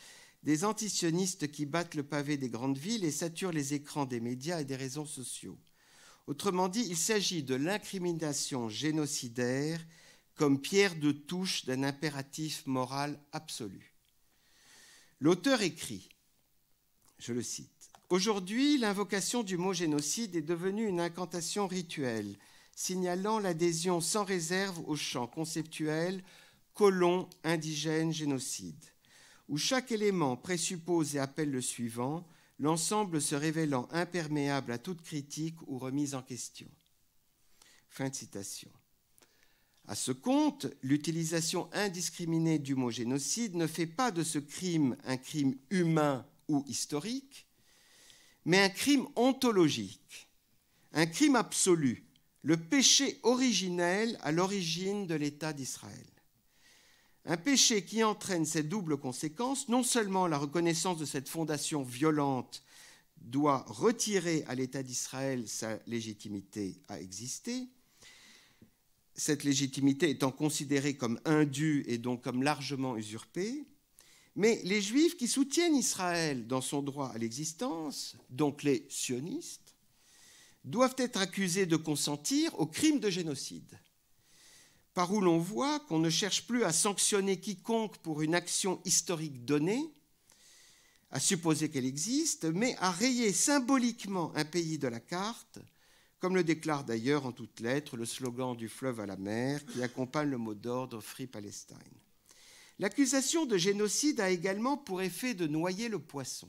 des antisionistes qui battent le pavé des grandes villes et saturent les écrans des médias et des réseaux sociaux. Autrement dit, il s'agit de l'incrimination génocidaire comme pierre de touche d'un impératif moral absolu. L'auteur écrit, je le cite, « Aujourd'hui, l'invocation du mot génocide est devenue une incantation rituelle, signalant l'adhésion sans réserve au champ conceptuel colon, indigène, génocide, où chaque élément présuppose et appelle le suivant, l'ensemble se révélant imperméable à toute critique ou remise en question. » Fin de citation. À ce compte, l'utilisation indiscriminée du mot génocide ne fait pas de ce crime un crime humain ou historique, mais un crime ontologique, un crime absolu, le péché originel à l'origine de l'État d'Israël. Un péché qui entraîne cette double conséquence, non seulement la reconnaissance de cette fondation violente doit retirer à l'État d'Israël sa légitimité à exister, cette légitimité étant considérée comme indue et donc comme largement usurpée, mais les Juifs qui soutiennent Israël dans son droit à l'existence, donc les sionistes, doivent être accusés de consentir au crime de génocide, par où l'on voit qu'on ne cherche plus à sanctionner quiconque pour une action historique donnée, à supposer qu'elle existe, mais à rayer symboliquement un pays de la carte, comme le déclare d'ailleurs en toutes lettres le slogan du fleuve à la mer qui accompagne le mot d'ordre Free Palestine. L'accusation de génocide a également pour effet de noyer le poisson,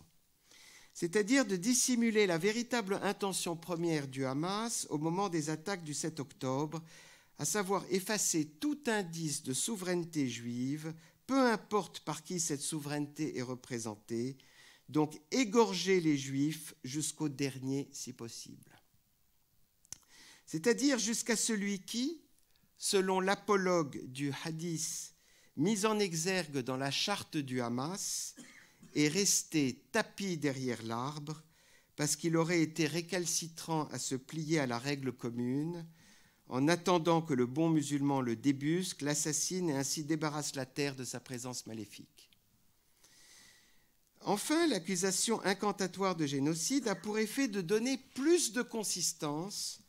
c'est-à-dire de dissimuler la véritable intention première du Hamas au moment des attaques du 7 octobre, à savoir effacer tout indice de souveraineté juive, peu importe par qui cette souveraineté est représentée, donc égorger les Juifs jusqu'au dernier si possible. C'est-à-dire jusqu'à celui qui, selon l'apologue du hadith mis en exergue dans la charte du Hamas, est resté tapi derrière l'arbre parce qu'il aurait été récalcitrant à se plier à la règle commune en attendant que le bon musulman le débusque, l'assassine et ainsi débarrasse la terre de sa présence maléfique. Enfin, l'accusation incantatoire de génocide a pour effet de donner plus de consistance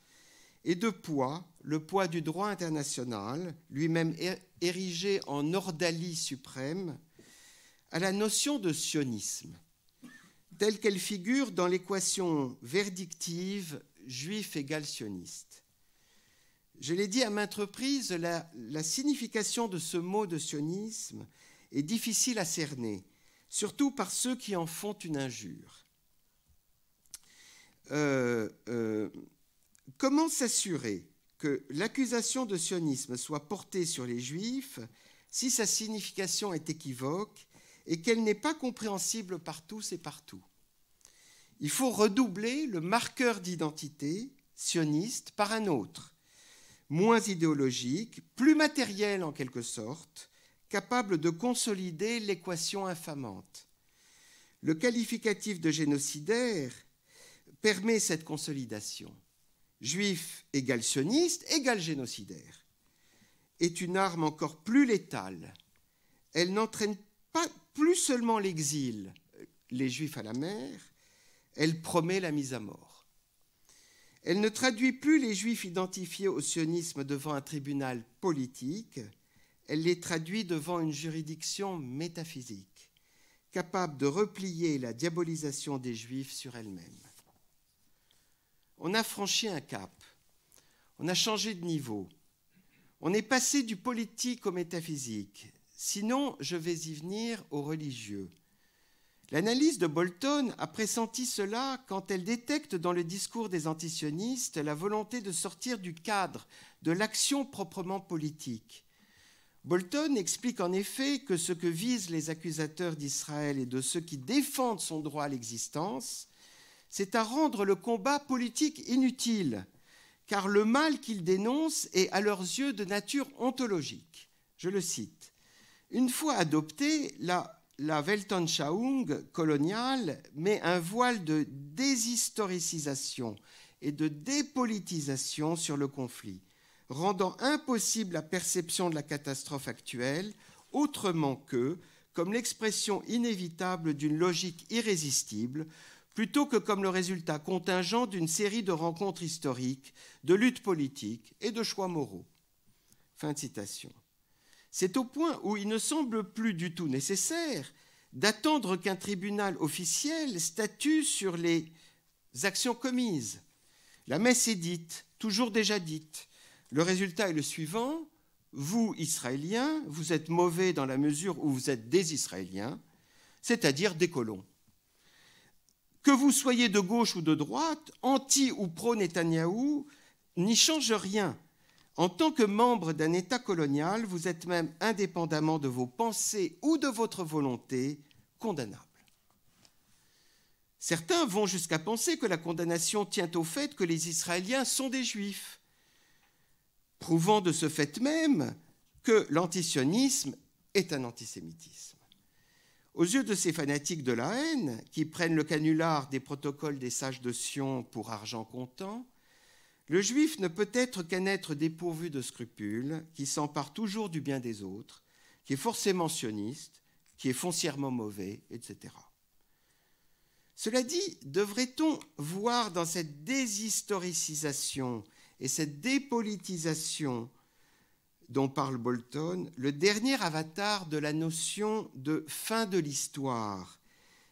et de poids, le poids du droit international, lui-même érigé en ordalie suprême, à la notion de sionisme, telle qu'elle figure dans l'équation verdictive juif égale sioniste. Je l'ai dit à maintes reprises, la signification de ce mot de sionisme est difficile à cerner, surtout par ceux qui en font une injure. Comment s'assurer que l'accusation de sionisme soit portée sur les Juifs si sa signification est équivoque et qu'elle n'est pas compréhensible par tous et partout? Il faut redoubler le marqueur d'identité sioniste par un autre, moins idéologique, plus matériel en quelque sorte, capable de consolider l'équation infamante. Le qualificatif de génocidaire permet cette consolidation. Juif égale sioniste égale génocidaire est une arme encore plus létale. Elle n'entraîne pas plus seulement l'exil, les Juifs à la mer, elle promet la mise à mort. Elle ne traduit plus les Juifs identifiés au sionisme devant un tribunal politique, elle les traduit devant une juridiction métaphysique, capable de replier la diabolisation des Juifs sur elle-même. On a franchi un cap, on a changé de niveau, on est passé du politique au métaphysique, sinon je vais y venir au religieux. L'analyse de Bolton a pressenti cela quand elle détecte dans le discours des antisionistes la volonté de sortir du cadre de l'action proprement politique. Bolton explique en effet que ce que visent les accusateurs d'Israël et de ceux qui défendent son droit à l'existence, c'est à rendre le combat politique inutile, car le mal qu'ils dénoncent est à leurs yeux de nature ontologique. Je le cite. Une fois adoptée, la Weltanschauung coloniale met un voile de déshistoricisation et de dépolitisation sur le conflit, rendant impossible la perception de la catastrophe actuelle autrement que comme l'expression inévitable d'une logique irrésistible, plutôt que comme le résultat contingent d'une série de rencontres historiques, de luttes politiques et de choix moraux. Fin de citation. C'est au point où il ne semble plus du tout nécessaire d'attendre qu'un tribunal officiel statue sur les actions commises. La messe est dite, toujours déjà dite. Le résultat est le suivant. Vous, Israéliens, vous êtes mauvais dans la mesure où vous êtes des Israéliens, c'est-à-dire des colons. Que vous soyez de gauche ou de droite, anti ou pro-Netanyahou, n'y change rien. En tant que membre d'un État colonial, vous êtes même, indépendamment de vos pensées ou de votre volonté, condamnable. Certains vont jusqu'à penser que la condamnation tient au fait que les Israéliens sont des Juifs, prouvant de ce fait même que l'antisionisme est un antisémitisme. Aux yeux de ces fanatiques de la haine, qui prennent le canular des protocoles des sages de Sion pour argent comptant, le juif ne peut être qu'un être dépourvu de scrupules, qui s'empare toujours du bien des autres, qui est forcément sioniste, qui est foncièrement mauvais, etc. Cela dit, devrait-on voir dans cette déshistoricisation et cette dépolitisation dont parle Bolton le dernier avatar de la notion de fin de l'histoire,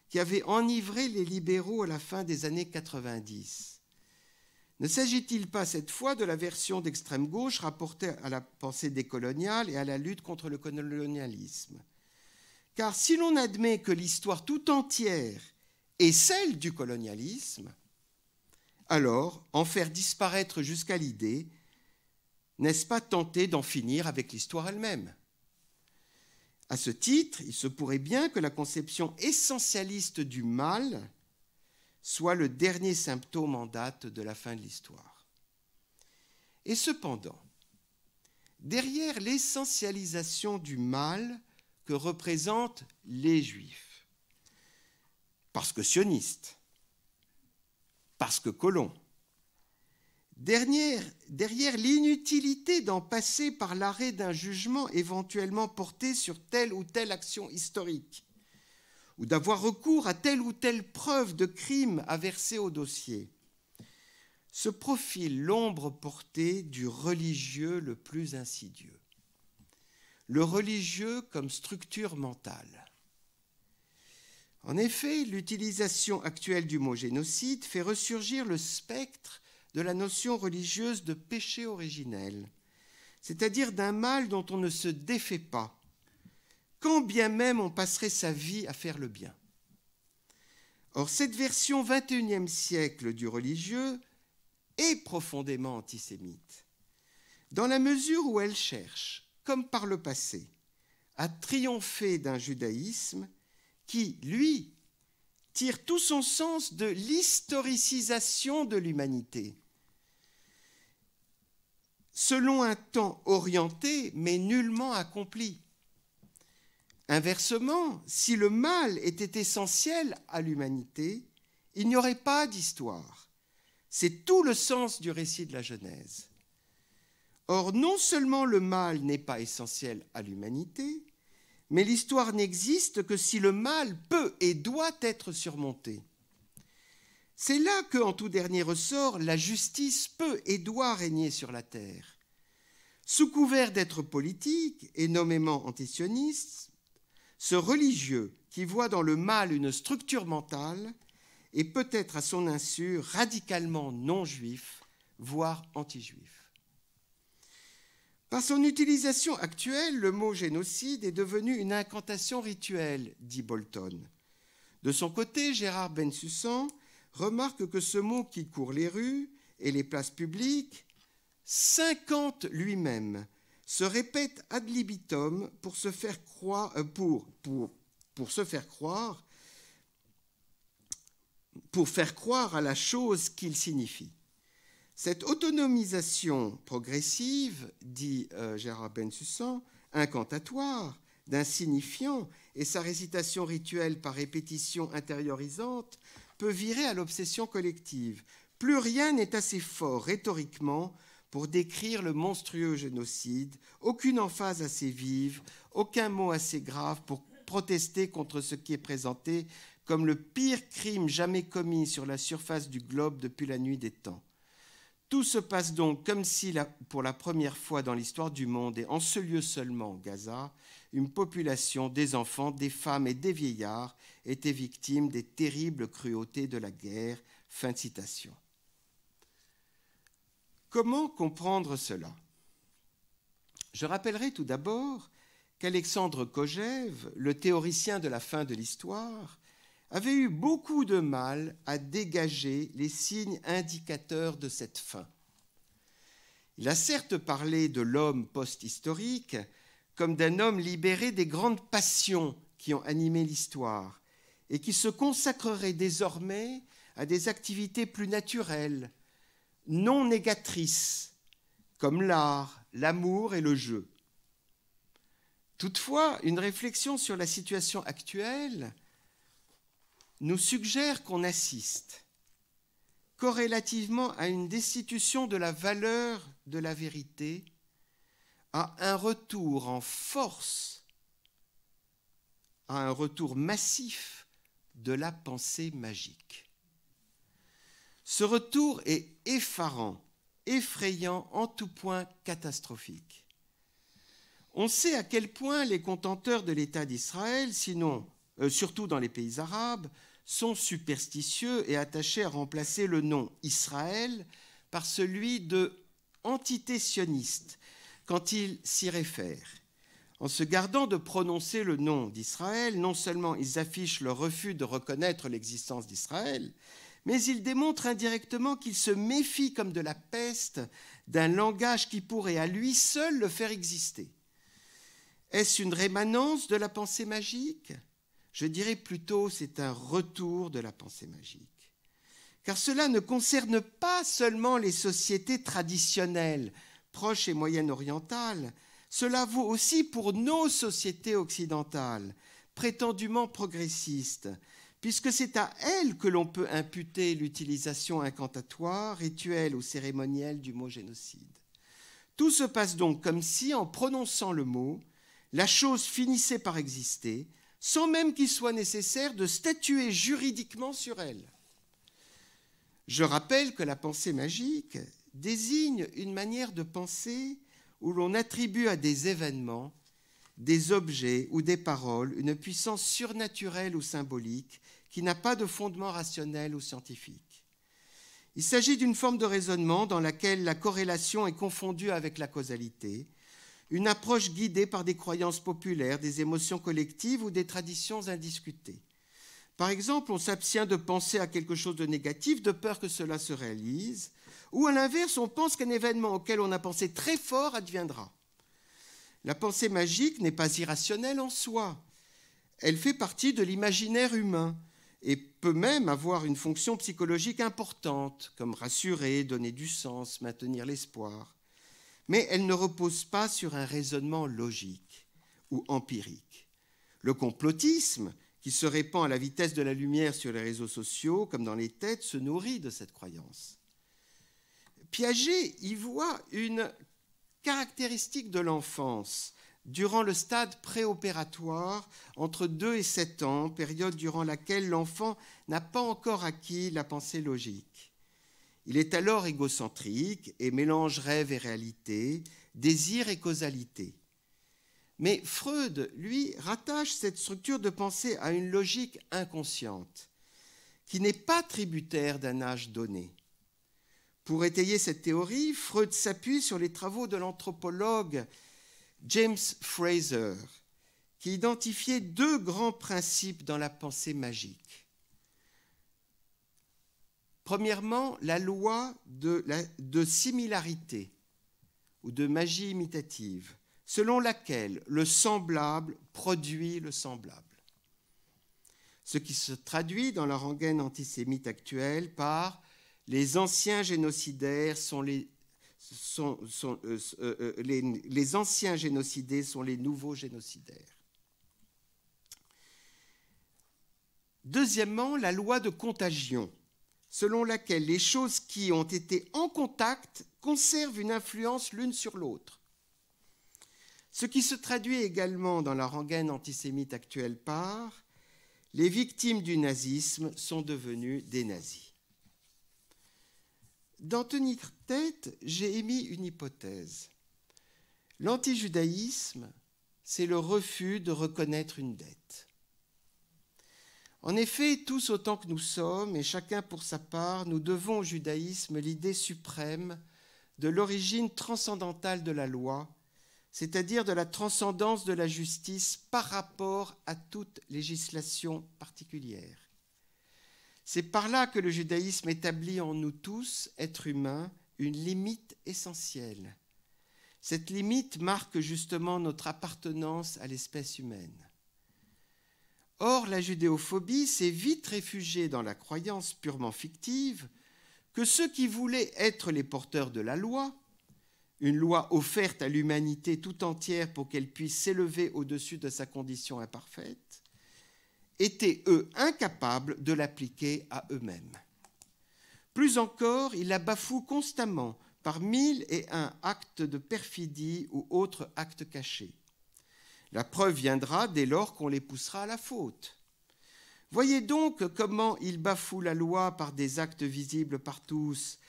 qui avait enivré les libéraux à la fin des années 90. Ne s'agit-il pas cette fois de la version d'extrême gauche rapportée à la pensée décoloniale et à la lutte contre le colonialisme? Car si l'on admet que l'histoire tout entière est celle du colonialisme, alors en faire disparaître jusqu'à l'idée, n'est-ce pas tenter d'en finir avec l'histoire elle-même? À ce titre, il se pourrait bien que la conception essentialiste du mal soit le dernier symptôme en date de la fin de l'histoire. Et cependant, derrière l'essentialisation du mal que représentent les Juifs, parce que sionistes, parce que colons, derrière l'inutilité d'en passer par l'arrêt d'un jugement éventuellement porté sur telle ou telle action historique, ou d'avoir recours à telle ou telle preuve de crime à verser au dossier, se profile l'ombre portée du religieux le plus insidieux. Le religieux comme structure mentale. En effet, l'utilisation actuelle du mot génocide fait ressurgir le spectre de la notion religieuse de péché originel, c'est-à-dire d'un mal dont on ne se défait pas, quand bien même on passerait sa vie à faire le bien. Or, cette version XXIe siècle du religieux est profondément antisémite, dans la mesure où elle cherche, comme par le passé, à triompher d'un judaïsme qui, lui, tire tout son sens de l'historicisation de l'humanité, selon un temps orienté mais nullement accompli. Inversement, si le mal était essentiel à l'humanité, il n'y aurait pas d'histoire. C'est tout le sens du récit de la Genèse. Or, non seulement le mal n'est pas essentiel à l'humanité, mais l'histoire n'existe que si le mal peut et doit être surmonté. C'est là que, en tout dernier ressort, la justice peut et doit régner sur la terre. Sous couvert d'être politique et nommément antisioniste, ce religieux qui voit dans le mal une structure mentale est peut-être à son insu radicalement non-juif, voire anti-juif. Par son utilisation actuelle, le mot génocide est devenu une incantation rituelle, dit Bolton. De son côté, Gérard Bensussan remarque que ce mot qui court les rues et les places publiques s'incante lui-même, se répète ad libitum pour faire croire à la chose qu'il signifie. Cette autonomisation progressive, dit Gérard Bensussan, incantatoire, d'un signifiant et sa récitation rituelle par répétition intériorisante peut virer à l'obsession collective. Plus rien n'est assez fort rhétoriquement pour décrire le monstrueux génocide, aucune emphase assez vive, aucun mot assez grave pour protester contre ce qui est présenté comme le pire crime jamais commis sur la surface du globe depuis la nuit des temps. Tout se passe donc comme si, pour la première fois dans l'histoire du monde, et en ce lieu seulement, Gaza, une population, des enfants, des femmes et des vieillards étaient victimes des terribles cruautés de la guerre. Fin de citation. Comment comprendre cela? Je rappellerai tout d'abord qu'Alexandre Kojève, le théoricien de la fin de l'histoire, avait eu beaucoup de mal à dégager les signes indicateurs de cette fin. Il a certes parlé de l'homme post-historique comme d'un homme libéré des grandes passions qui ont animé l'histoire et qui se consacrerait désormais à des activités plus naturelles, non négatrices, comme l'art, l'amour et le jeu. Toutefois, une réflexion sur la situation actuelle nous suggère qu'on assiste, corrélativement à une destitution de la valeur de la vérité, à un retour en force, à un retour massif de la pensée magique. Ce retour est effarant, effrayant, en tout point catastrophique. On sait à quel point les contenteurs de l'État d'Israël, sinon surtout dans les pays arabes, sont superstitieux et attachés à remplacer le nom Israël par celui de entité sioniste quand ils s'y réfèrent. En se gardant de prononcer le nom d'Israël, non seulement ils affichent leur refus de reconnaître l'existence d'Israël, mais ils démontrent indirectement qu'ils se méfient comme de la peste d'un langage qui pourrait à lui seul le faire exister. Est-ce une rémanence de la pensée magique ? Je dirais plutôt c'est un retour de la pensée magique. Car cela ne concerne pas seulement les sociétés traditionnelles, proches et moyen-orientales, cela vaut aussi pour nos sociétés occidentales, prétendument progressistes, puisque c'est à elles que l'on peut imputer l'utilisation incantatoire, rituelle ou cérémonielle du mot génocide. Tout se passe donc comme si, en prononçant le mot, la chose finissait par exister, sans même qu'il soit nécessaire de statuer juridiquement sur elle. Je rappelle que la pensée magique désigne une manière de penser où l'on attribue à des événements, des objets ou des paroles une puissance surnaturelle ou symbolique qui n'a pas de fondement rationnel ou scientifique. Il s'agit d'une forme de raisonnement dans laquelle la corrélation est confondue avec la causalité, une approche guidée par des croyances populaires, des émotions collectives ou des traditions indiscutées. Par exemple, on s'abstient de penser à quelque chose de négatif de peur que cela se réalise, ou à l'inverse, on pense qu'un événement auquel on a pensé très fort adviendra. La pensée magique n'est pas irrationnelle en soi. Elle fait partie de l'imaginaire humain et peut même avoir une fonction psychologique importante, comme rassurer, donner du sens, maintenir l'espoir. Mais elle ne repose pas sur un raisonnement logique ou empirique. Le complotisme, qui se répand à la vitesse de la lumière sur les réseaux sociaux, comme dans les têtes, se nourrit de cette croyance. Piaget y voit une caractéristique de l'enfance durant le stade préopératoire entre 2 et 7 ans, période durant laquelle l'enfant n'a pas encore acquis la pensée logique. Il est alors égocentrique et mélange rêve et réalité, désir et causalité. Mais Freud, lui, rattache cette structure de pensée à une logique inconsciente, qui n'est pas tributaire d'un âge donné. Pour étayer cette théorie, Freud s'appuie sur les travaux de l'anthropologue James Frazer, qui identifiait 2 grands principes dans la pensée magique. Premièrement, la loi de similarité ou de magie imitative, selon laquelle le semblable produit le semblable. Ce qui se traduit dans la rengaine antisémite actuelle par « les anciens génocidaires les anciens génocidés sont les nouveaux génocidaires ». Deuxièmement, la loi de contagion, selon laquelle les choses qui ont été en contact conservent une influence l'une sur l'autre. Ce qui se traduit également dans la rengaine antisémite actuelle par « les victimes du nazisme sont devenues des nazis ». D'en tenir tête, j'ai émis une hypothèse. L'antijudaïsme, c'est le refus de reconnaître une dette. En effet, tous autant que nous sommes, et chacun pour sa part, nous devons au judaïsme l'idée suprême de l'origine transcendantale de la loi, c'est-à-dire de la transcendance de la justice par rapport à toute législation particulière. C'est par là que le judaïsme établit en nous tous, êtres humains, une limite essentielle. Cette limite marque justement notre appartenance à l'espèce humaine. Or, la judéophobie s'est vite réfugiée dans la croyance purement fictive que ceux qui voulaient être les porteurs de la loi, une loi offerte à l'humanité tout entière pour qu'elle puisse s'élever au-dessus de sa condition imparfaite, étaient, eux, incapables de l'appliquer à eux-mêmes. Plus encore, ils la bafouent constamment par 1001 actes de perfidie ou autres actes cachés. La preuve viendra dès lors qu'on les poussera à la faute. Voyez donc comment ils bafouent la loi par des actes visibles par tous,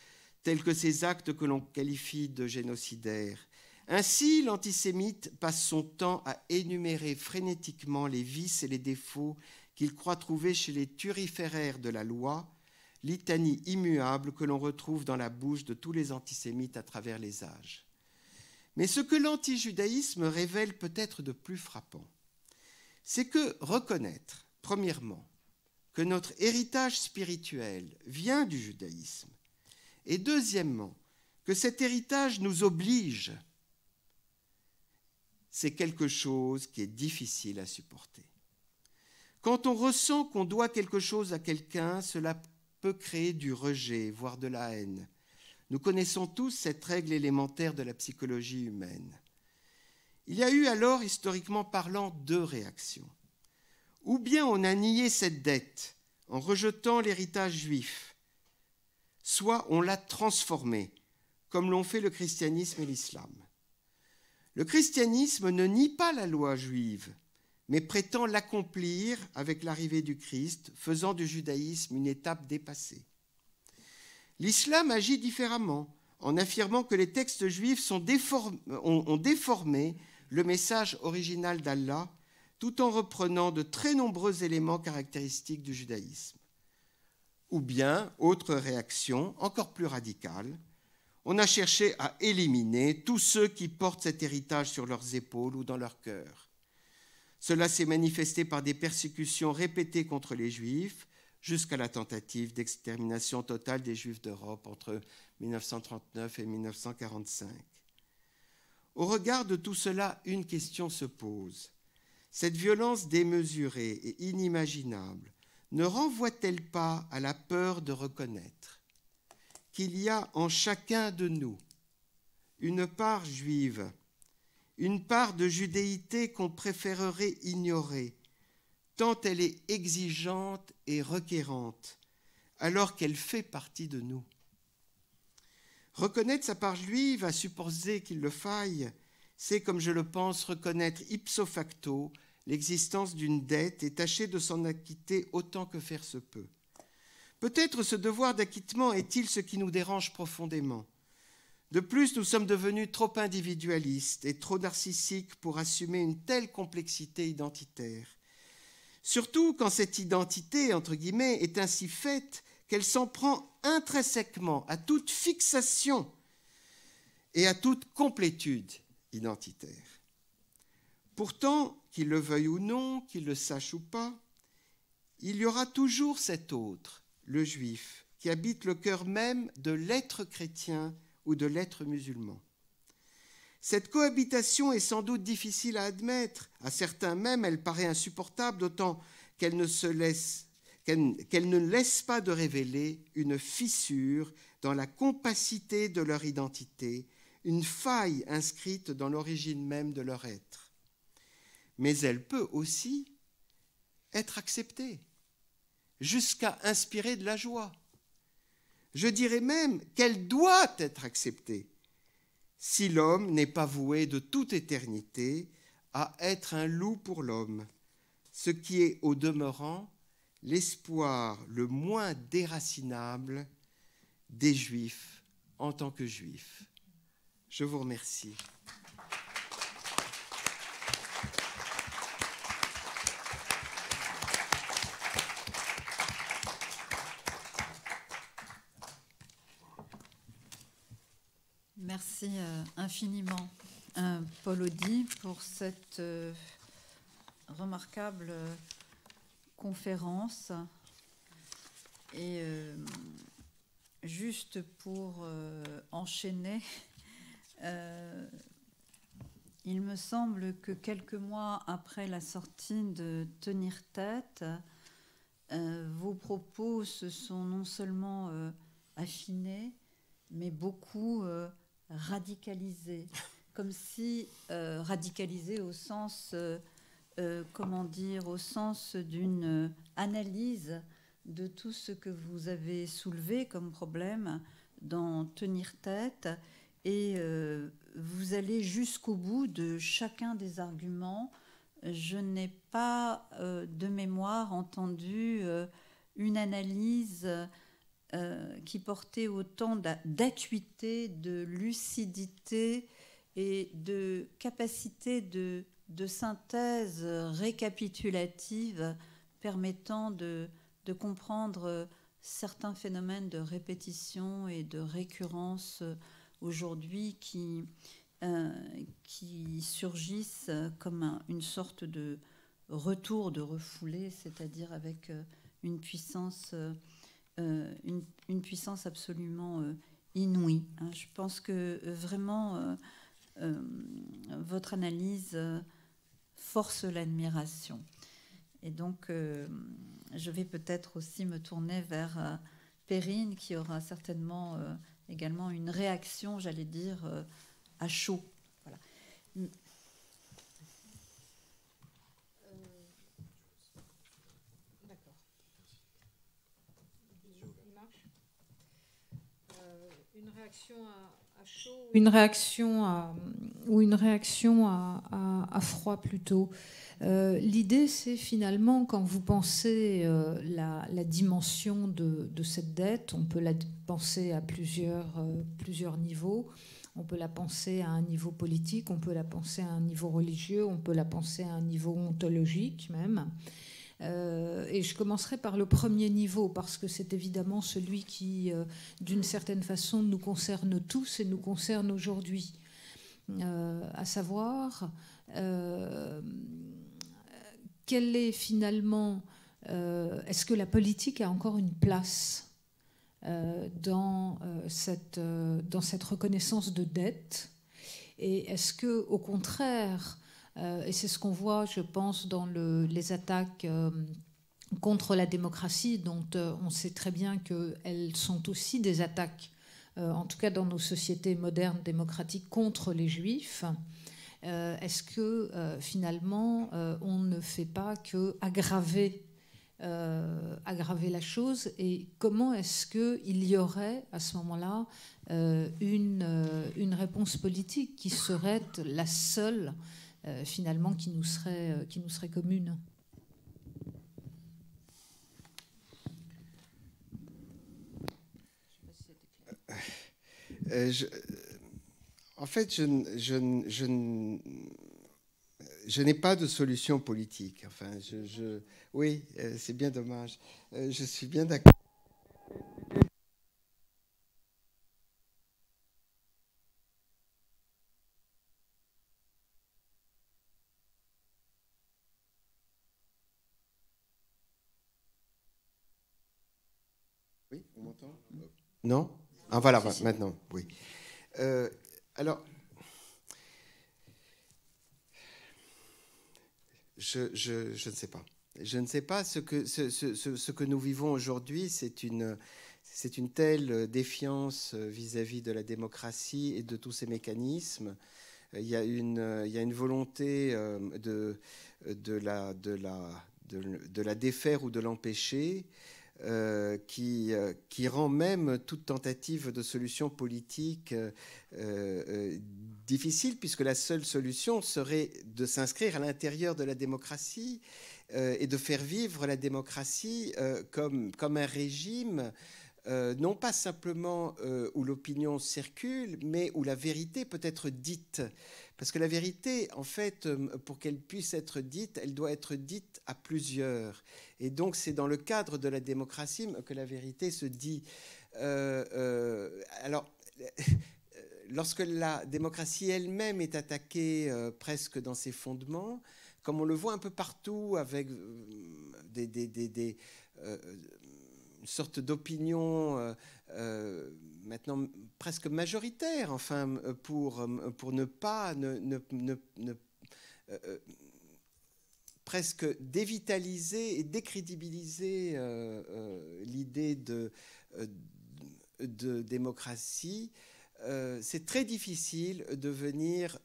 tels que ces actes que l'on qualifie de génocidaires, Ainsi, l'antisémite passe son temps à énumérer frénétiquement les vices et les défauts qu'il croit trouver chez les turiféraires de la loi, litanie immuable que l'on retrouve dans la bouche de tous les antisémites à travers les âges. Mais ce que l'antijudaïsme révèle peut-être de plus frappant, c'est que reconnaître, premièrement, que notre héritage spirituel vient du judaïsme, et deuxièmement, que cet héritage nous oblige, c'est quelque chose qui est difficile à supporter. Quand on ressent qu'on doit quelque chose à quelqu'un, cela peut créer du rejet, voire de la haine. Nous connaissons tous cette règle élémentaire de la psychologie humaine. Il y a eu alors, historiquement parlant, deux réactions. Ou bien on a nié cette dette en rejetant l'héritage juif, soit on l'a transformé, comme l'ont fait le christianisme et l'islam. Le christianisme ne nie pas la loi juive, mais prétend l'accomplir avec l'arrivée du Christ, faisant du judaïsme une étape dépassée. L'islam agit différemment, en affirmant que les textes juifs ont déformé le message original d'Allah, tout en reprenant de très nombreux éléments caractéristiques du judaïsme. Ou bien, autre réaction, encore plus radicale, on a cherché à éliminer tous ceux qui portent cet héritage sur leurs épaules ou dans leur cœur. Cela s'est manifesté par des persécutions répétées contre les Juifs, jusqu'à la tentative d'extermination totale des Juifs d'Europe entre 1939 et 1945. Au regard de tout cela, une question se pose. Cette violence démesurée et inimaginable ne renvoie-t-elle pas à la peur de reconnaître qu'il y a en chacun de nous une part juive, une part de judéité qu'on préférerait ignorer, tant elle est exigeante et requérante, alors qu'elle fait partie de nous. Reconnaître sa part juive, à supposer qu'il le faille, c'est, comme je le pense, reconnaître ipso facto l'existence d'une dette et tâcher de s'en acquitter autant que faire se peut. Peut-être ce devoir d'acquittement est-il ce qui nous dérange profondément. De plus, nous sommes devenus trop individualistes et trop narcissiques pour assumer une telle complexité identitaire. Surtout quand cette identité, entre guillemets, est ainsi faite qu'elle s'en prend intrinsèquement à toute fixation et à toute complétude identitaire. Pourtant, qu'il le veuille ou non, qu'il le sache ou pas, il y aura toujours cet autre, le juif, qui habite le cœur même de l'être chrétien ou de l'être musulman. Cette cohabitation est sans doute difficile à admettre. À certains même, elle paraît insupportable, d'autant qu'elle ne laisse pas de révéler une fissure dans la compacité de leur identité, une faille inscrite dans l'origine même de leur être. Mais elle peut aussi être acceptée, jusqu'à inspirer de la joie. Je dirais même qu'elle doit être acceptée, si l'homme n'est pas voué de toute éternité à être un loup pour l'homme, ce qui est au demeurant l'espoir le moins déracinable des Juifs en tant que Juifs. Je vous remercie. Merci infiniment, Paul Audy, pour cette remarquable conférence. Et juste pour enchaîner, il me semble que quelques mois après la sortie de Tenir tête, vos propos se sont non seulement affinés, mais beaucoup radicalisés, comme si radicalisés au sens, au sens d'une analyse de tout ce que vous avez soulevé comme problème dans Tenir tête, et vous allez jusqu'au bout de chacun des arguments. Je n'ai pas de mémoire entendu une analyse qui portait autant d'acuité, de lucidité et de capacité de synthèse récapitulative permettant de comprendre certains phénomènes de répétition et de récurrence aujourd'hui qui surgissent comme une sorte de retour de refoulé, c'est-à-dire avec une puissance absolument inouïe. Je pense que vraiment votre analyse force l'admiration. Et donc, je vais peut-être aussi me tourner vers Perrine, qui aura certainement également une réaction, j'allais dire, à chaud. Voilà. D'accord. Il marche. Une réaction à chaud, une réaction à froid plutôt. L'idée, c'est finalement, quand vous pensez la dimension de cette dette, on peut la penser à plusieurs niveaux. On peut la penser à un niveau politique, on peut la penser à un niveau religieux, on peut la penser à un niveau ontologique même. Et je commencerai par le premier niveau, parce que c'est évidemment celui qui, d'une certaine façon, nous concerne tous et nous concerne aujourd'hui. À savoir, quelle est finalement... est-ce que la politique a encore une place dans cette reconnaissance de dette? Et est-ce que, au contraire, et c'est ce qu'on voit, je pense, dans les attaques contre la démocratie, dont on sait très bien qu'elles sont aussi des attaques, en tout cas dans nos sociétés modernes démocratiques, contre les juifs, est-ce que finalement on ne fait pas qu'aggraver la chose, et comment est-ce qu'il y aurait à ce moment-là une réponse politique qui serait la seule finalement qui nous serait commune? En fait, je n'ai pas de solution politique. Enfin, oui, c'est bien dommage. Je suis bien d'accord. Oui, on m'entend? Non? Ah, voilà, maintenant, oui. Alors, je ne sais pas. Je ne sais pas ce que nous vivons aujourd'hui, c'est une telle défiance vis-à-vis de la démocratie et de tous ces mécanismes. Il y a une volonté de la défaire ou de l'empêcher, qui rend même toute tentative de solution politique difficile, puisque la seule solution serait de s'inscrire à l'intérieur de la démocratie et de faire vivre la démocratie comme un régime, non pas simplement où l'opinion circule, mais où la vérité peut être dite. Parce que la vérité, en fait, pour qu'elle puisse être dite, elle doit être dite à plusieurs. Et donc, c'est dans le cadre de la démocratie que la vérité se dit. Alors, lorsque la démocratie elle-même est attaquée presque dans ses fondements, comme on le voit un peu partout avec une sorte d'opinion maintenant presque majoritaire, enfin, pour ne pas presque dévitaliser et décrédibiliser l'idée de démocratie, c'est très difficile de venir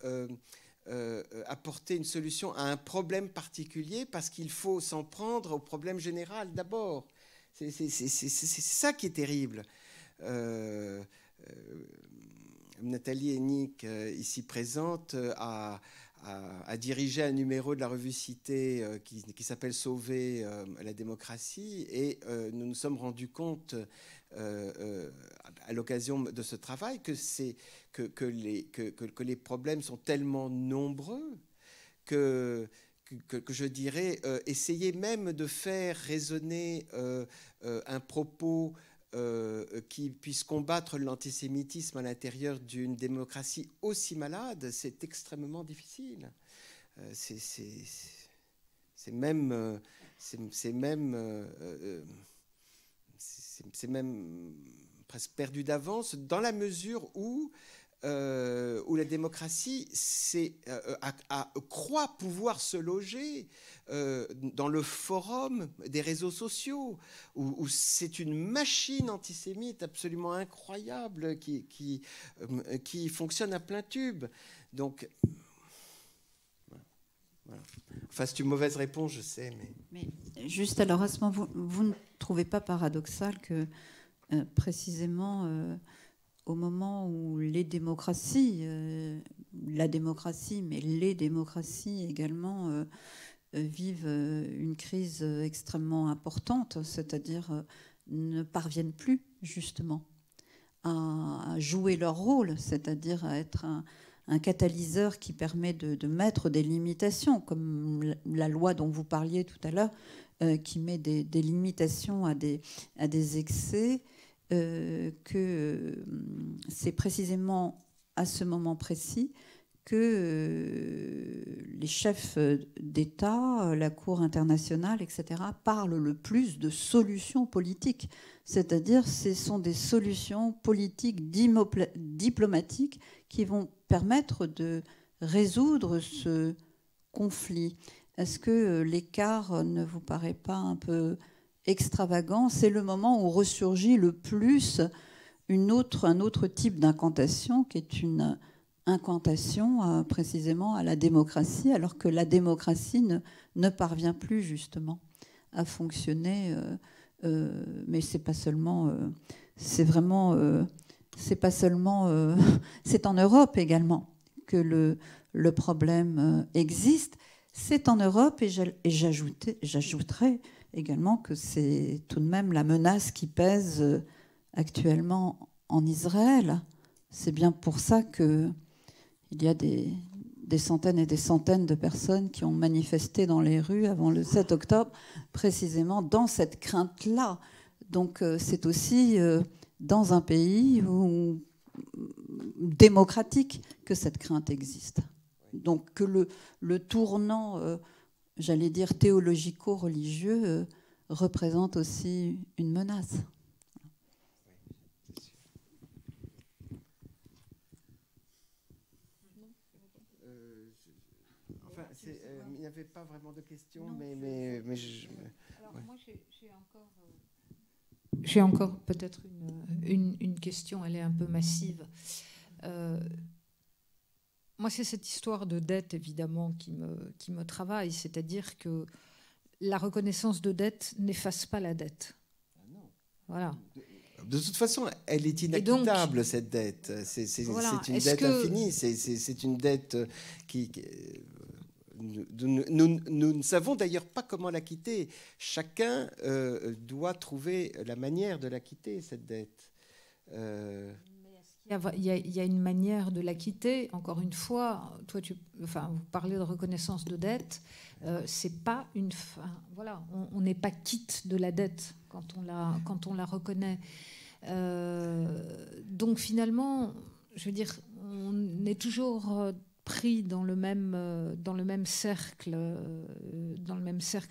apporter une solution à un problème particulier, parce qu'il faut s'en prendre au problème général d'abord. C'est ça qui est terrible. Nathalie Hennig, ici présente, a a dirigé un numéro de la revue Cité qui s'appelle Sauver la démocratie, et nous nous sommes rendus compte à l'occasion de ce travail que les problèmes sont tellement nombreux que je dirais, essayer même de faire résonner un propos qui puisse combattre l'antisémitisme à l'intérieur d'une démocratie aussi malade, c'est extrêmement difficile. C'est même presque perdu d'avance, dans la mesure où la démocratie croit pouvoir se loger dans le forum des réseaux sociaux, où c'est une machine antisémite absolument incroyable qui fonctionne à plein tube. Donc, voilà. Enfin, c'est une mauvaise réponse, je sais. Mais juste alors, à ce moment, vous ne trouvez pas paradoxal que précisément au moment où les démocraties, la démocratie, mais les démocraties également vivent une crise extrêmement importante, c'est-à-dire ne parviennent plus justement à jouer leur rôle, c'est-à-dire à être un catalyseur qui permet de mettre des limitations, comme la loi dont vous parliez tout à l'heure, qui met des limitations à des excès, que c'est précisément à ce moment précis que les chefs d'État, la Cour internationale, etc., parlent le plus de solutions politiques. C'est-à-dire, ce sont des solutions politiques, diplomatiques, qui vont permettre de résoudre ce conflit. Est-ce que l'écart ne vous paraît pas un peu extravagant? C'est le moment où ressurgit le plus un autre type d'incantation, qui est une incantation précisément à la démocratie, alors que la démocratie ne parvient plus justement à fonctionner. Mais c'est pas seulement, c'est vraiment, c'est pas seulement, c'est en Europe également que le problème existe. C'est en Europe, et j'ajouterais également que c'est tout de même la menace qui pèse actuellement en Israël. C'est bien pour ça qu'il y a des centaines et des centaines de personnes qui ont manifesté dans les rues avant le 7 octobre, précisément dans cette crainte-là. Donc c'est aussi dans un pays démocratique que cette crainte existe. Donc que le tournant, j'allais dire, théologico-religieux représente aussi une menace. Il n'y avait pas vraiment de questions, Non, mais Alors, moi, j'ai encore peut-être une question, elle est un peu massive. Moi, c'est cette histoire de dette, évidemment, qui me travaille, c'est-à-dire que la reconnaissance de dette n'efface pas la dette. Ah non. Voilà. De toute façon, elle est inacquittable, donc, cette dette. C'est voilà. une dette infinie. C'est une dette qui nous ne savons d'ailleurs pas comment la quitter. Chacun doit trouver la manière de la quitter, cette dette. Il y a une manière de la quitter. Encore une fois, vous parlez de reconnaissance de dette. C'est pas une fin. Voilà, on n'est pas quitte de la dette quand on la reconnaît. Donc finalement, je veux dire, on est toujours pris dans le même cercle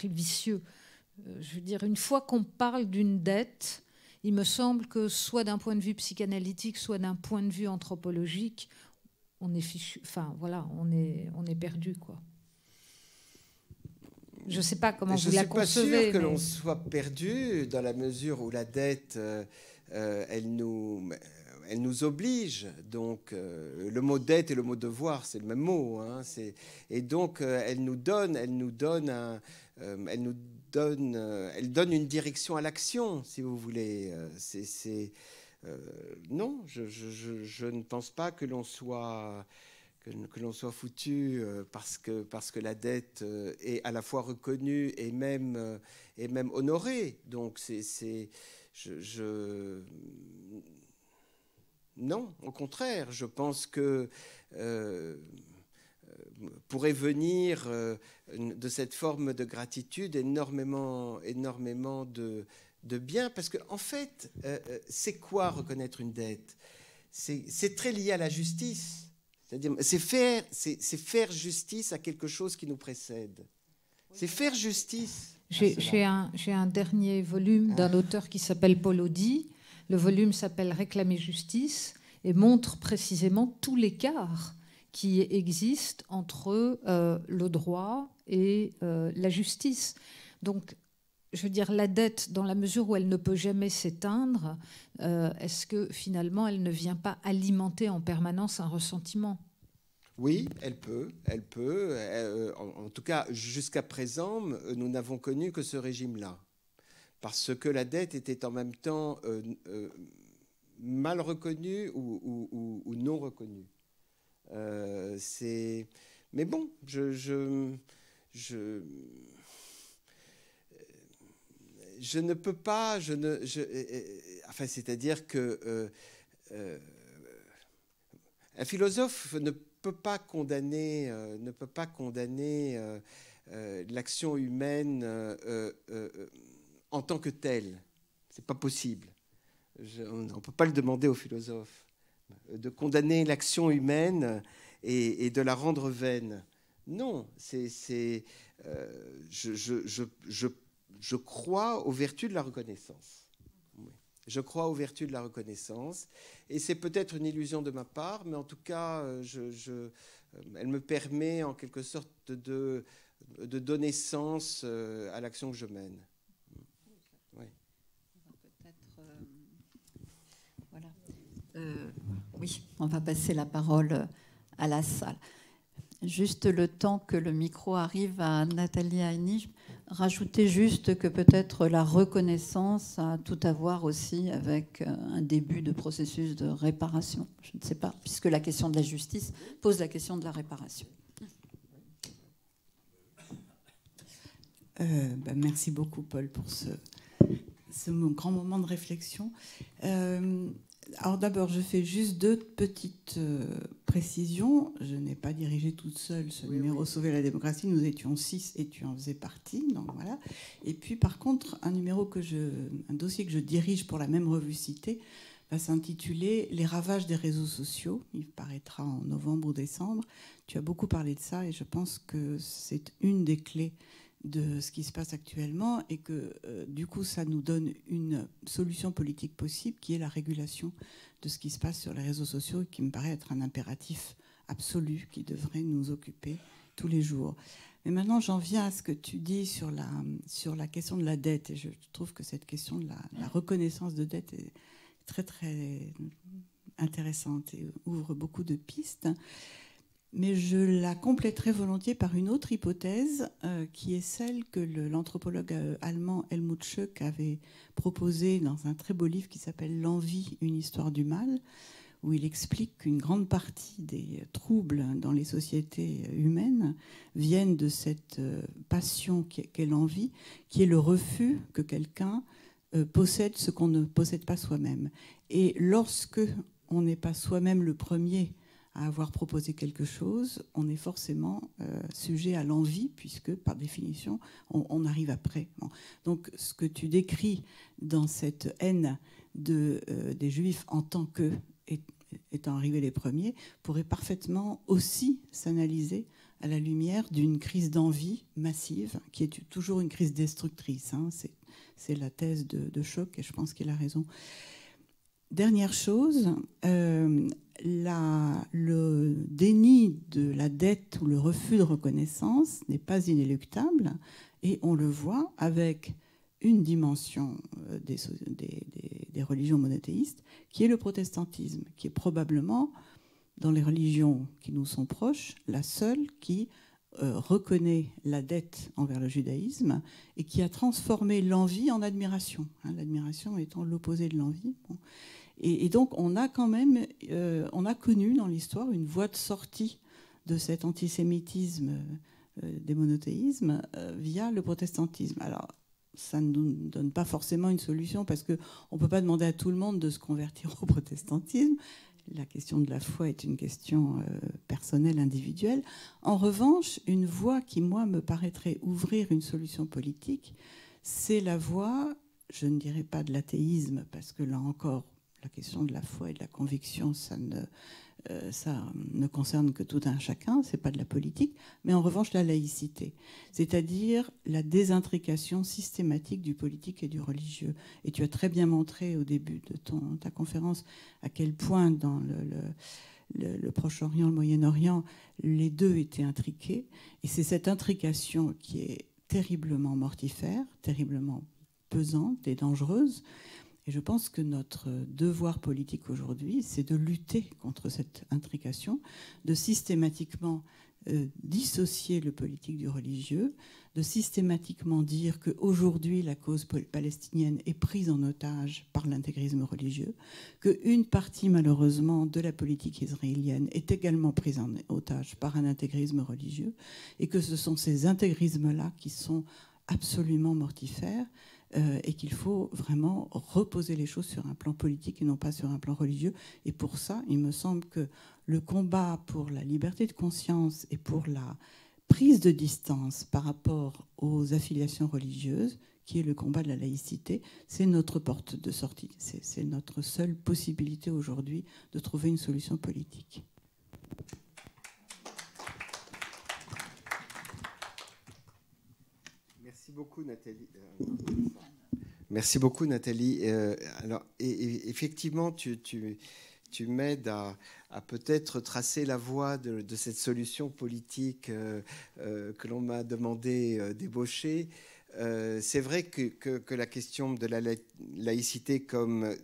vicieux. Je veux dire, une fois qu'on parle d'une dette, il me semble que soit d'un point de vue psychanalytique, soit d'un point de vue anthropologique, on est fichu. Enfin, voilà, on est perdu, quoi. Je ne sais pas comment vous la concevez. Je ne suis pas sûr que l'on soit perdu, dans la mesure où la dette, elle nous oblige. Donc, le mot dette et le mot devoir, c'est le même mot. Hein, et donc, elle donne une direction à l'action, si vous voulez. Non, je ne pense pas que l'on soit que l'on soit foutu parce que la dette est à la fois reconnue et même honorée. Donc non, au contraire, je pense que pourrait venir de cette forme de gratitude énormément de bien, parce que en fait, c'est quoi reconnaître une dette? C'est très lié à la justice. C'est-à-dire, c'est faire justice à quelque chose qui nous précède. C'est faire justice. J'ai un dernier volume d'un auteur qui s'appelle Paul Audy. Le volume s'appelle Réclamer justice et montre précisément tout l'écart qui existe entre le droit et la justice. Donc, je veux dire, la dette, dans la mesure où elle ne peut jamais s'éteindre, est-ce que finalement elle ne vient pas alimenter en permanence un ressentiment? Oui, elle peut. En tout cas, jusqu'à présent, nous n'avons connu que ce régime-là. Parce que la dette était en même temps mal reconnue ou non reconnue. Mais bon, je ne peux pas, enfin, c'est-à-dire que un philosophe ne peut pas condamner l'action humaine en tant que telle. C'est pas possible. On ne peut pas le demander aux philosophes de condamner l'action humaine et de la rendre vaine. Non, je crois aux vertus de la reconnaissance. Je crois aux vertus de la reconnaissance. Et c'est peut-être une illusion de ma part, mais en tout cas, elle me permet en quelque sorte de donner sens à l'action que je mène. Oui. Voilà. Oui, on va passer la parole à la salle. Juste le temps que le micro arrive à Nathalie Heini, rajouter juste que peut-être la reconnaissance a tout à voir aussi avec un début de processus de réparation. Je ne sais pas, puisque la question de la justice pose la question de la réparation. Merci beaucoup, Paul, pour ce grand moment de réflexion. Alors d'abord, je fais juste deux petites précisions. Je n'ai pas dirigé toute seule ce numéro Sauver la démocratie. Nous étions 6 et tu en faisais partie. Donc voilà. Et puis par contre, un dossier que je dirige pour la même revue Cité va s'intituler Les ravages des réseaux sociaux. Il paraîtra en novembre ou décembre. Tu as beaucoup parlé de ça et je pense que c'est une des clés de ce qui se passe actuellement et que du coup ça nous donne une solution politique possible qui est la régulation de ce qui se passe sur les réseaux sociaux et qui me paraît être un impératif absolu qui devrait nous occuper tous les jours. Mais maintenant j'en viens à ce que tu dis sur la question de la dette et je trouve que cette question de la reconnaissance de dette est très très intéressante et ouvre beaucoup de pistes. Mais je la compléterai volontiers par une autre hypothèse qui est celle que l'anthropologue allemand Helmut Schöck avait proposée dans un très beau livre qui s'appelle « L'envie, une histoire du mal », où il explique qu'une grande partie des troubles dans les sociétés humaines viennent de cette passion qu'est l'envie, qui est le refus que quelqu'un possède ce qu'on ne possède pas soi-même. Et lorsque on n'est pas soi-même le premier à avoir proposé quelque chose, on est forcément sujet à l'envie, puisque par définition, on arrive après. Bon. Donc ce que tu décris dans cette haine des Juifs en tant que étant arrivés les premiers pourrait parfaitement aussi s'analyser à la lumière d'une crise d'envie massive, qui est toujours une crise destructrice. Hein. C'est la thèse de Schöck, et je pense qu'il a raison. Dernière chose, le déni de la dette ou le refus de reconnaissance n'est pas inéluctable et on le voit avec une dimension des religions monothéistes qui est le protestantisme, qui est probablement, dans les religions qui nous sont proches, la seule qui reconnaît la dette envers le judaïsme et qui a transformé l'envie en admiration, hein, l'admiration étant l'opposé de l'envie. Bon. Et donc on a quand même, on a connu dans l'histoire une voie de sortie de cet antisémitisme des monothéismes via le protestantisme. Alors, ça ne nous donne pas forcément une solution parce qu'on ne peut pas demander à tout le monde de se convertir au protestantisme. La question de la foi est une question personnelle, individuelle. En revanche, une voie qui, moi, me paraîtrait ouvrir une solution politique, c'est la voie, je ne dirais pas de l'athéisme, parce que là encore, la question de la foi et de la conviction, ça ne concerne que tout un chacun, c'est pas de la politique, mais en revanche la laïcité, c'est-à-dire la désintrication systématique du politique et du religieux. Et tu as très bien montré au début de ta conférence à quel point dans le Proche-Orient, le Moyen-Orient, les deux étaient intriqués. Et c'est cette intrication qui est terriblement mortifère, terriblement pesante et dangereuse. Et je pense que notre devoir politique aujourd'hui, c'est de lutter contre cette intrication, de systématiquement dissocier le politique du religieux, de systématiquement dire qu'aujourd'hui, la cause palestinienne est prise en otage par l'intégrisme religieux, qu'une partie, malheureusement, de la politique israélienne est également prise en otage par un intégrisme religieux, et que ce sont ces intégrismes-là qui sont absolument mortifères, et qu'il faut vraiment reposer les choses sur un plan politique et non pas sur un plan religieux. Et pour ça, il me semble que le combat pour la liberté de conscience et pour la prise de distance par rapport aux affiliations religieuses, qui est le combat de la laïcité, c'est notre porte de sortie. C'est notre seule possibilité aujourd'hui de trouver une solution politique. Merci beaucoup, Nathalie. Merci beaucoup, Nathalie. Alors, effectivement, tu m'aides à peut-être tracer la voie de cette solution politique que l'on m'a demandé d'ébaucher. C'est vrai que la question de la laïcité comme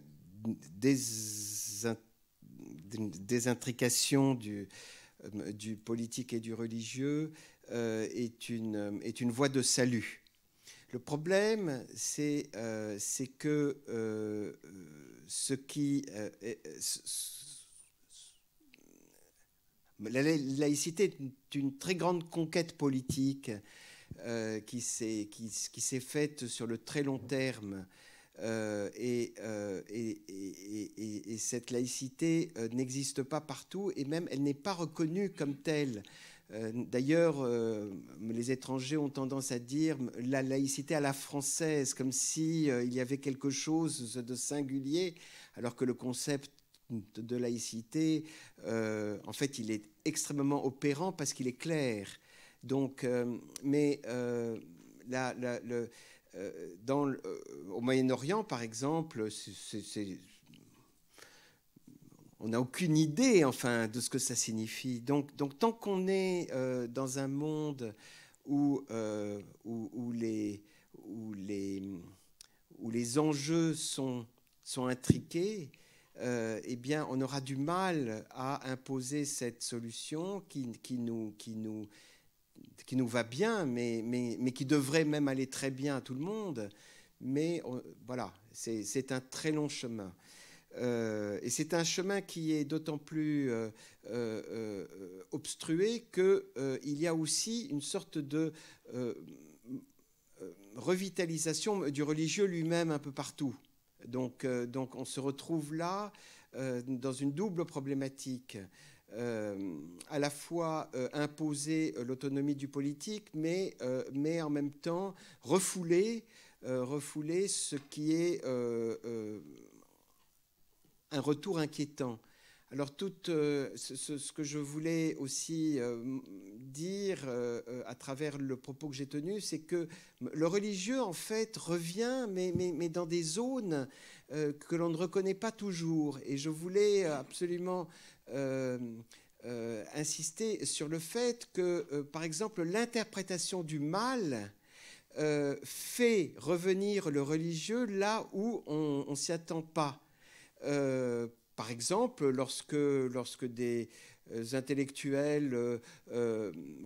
désintrication du politique et du religieux est une voie de salut. Le problème, c'est que la laïcité est une très grande conquête politique qui s'est faite sur le très long terme. Et cette laïcité n'existe pas partout, et même elle n'est pas reconnue comme telle. D'ailleurs, les étrangers ont tendance à dire la laïcité à la française, comme si il y avait quelque chose de singulier, alors que le concept de laïcité, en fait, il est extrêmement opérant parce qu'il est clair. Donc, au Moyen-Orient, par exemple, on n'a aucune idée, enfin, de ce que ça signifie. Donc tant qu'on est dans un monde où les enjeux sont intriqués, eh bien, on aura du mal à imposer cette solution qui nous va bien, mais qui devrait même aller très bien à tout le monde. Mais voilà, c'est un très long chemin. Et c'est un chemin qui est d'autant plus obstrué qu'il y a aussi une sorte de revitalisation du religieux lui-même un peu partout. Donc on se retrouve là dans une double problématique. À la fois imposer l'autonomie du politique, mais en même temps refouler ce qui est un retour inquiétant. Alors, ce que je voulais aussi dire à travers le propos que j'ai tenu, c'est que le religieux, en fait, revient, mais dans des zones que l'on ne reconnaît pas toujours. Et je voulais absolument insister sur le fait que, par exemple, l'interprétation du mal fait revenir le religieux là où on ne s'y attend pas. Par exemple, lorsque des intellectuels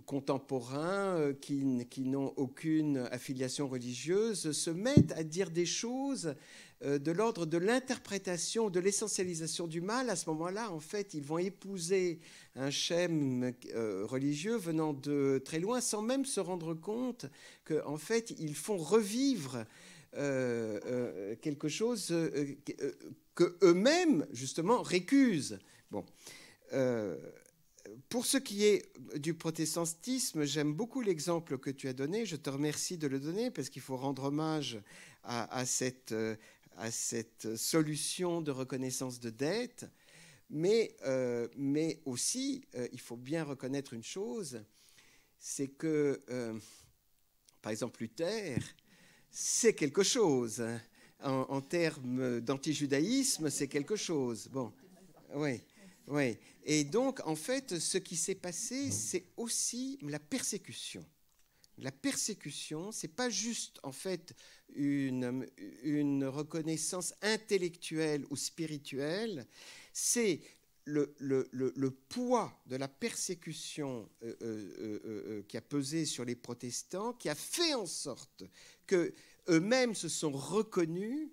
contemporains qui n'ont aucune affiliation religieuse se mettent à dire des choses de l'ordre de l'interprétation, de l'essentialisation du mal. À ce moment-là, en fait, ils vont épouser un schème religieux venant de très loin sans même se rendre compte qu'en fait, ils font revivre quelque chose que eux-mêmes, justement, récusent. Bon. Pour ce qui est du protestantisme, j'aime beaucoup l'exemple que tu as donné. Je te remercie de le donner parce qu'il faut rendre hommage à cette solution de reconnaissance de dette. Mais aussi, il faut bien reconnaître une chose, c'est que, par exemple, Luther, c'est quelque chose. En termes d'antijudaïsme, c'est quelque chose. Bon, oui. Oui, et donc, en fait, ce qui s'est passé, c'est aussi la persécution. La persécution, ce n'est pas juste, en fait, une reconnaissance intellectuelle ou spirituelle, c'est le poids de la persécution qui a pesé sur les protestants, qui a fait en sorte qu'eux-mêmes se sont reconnus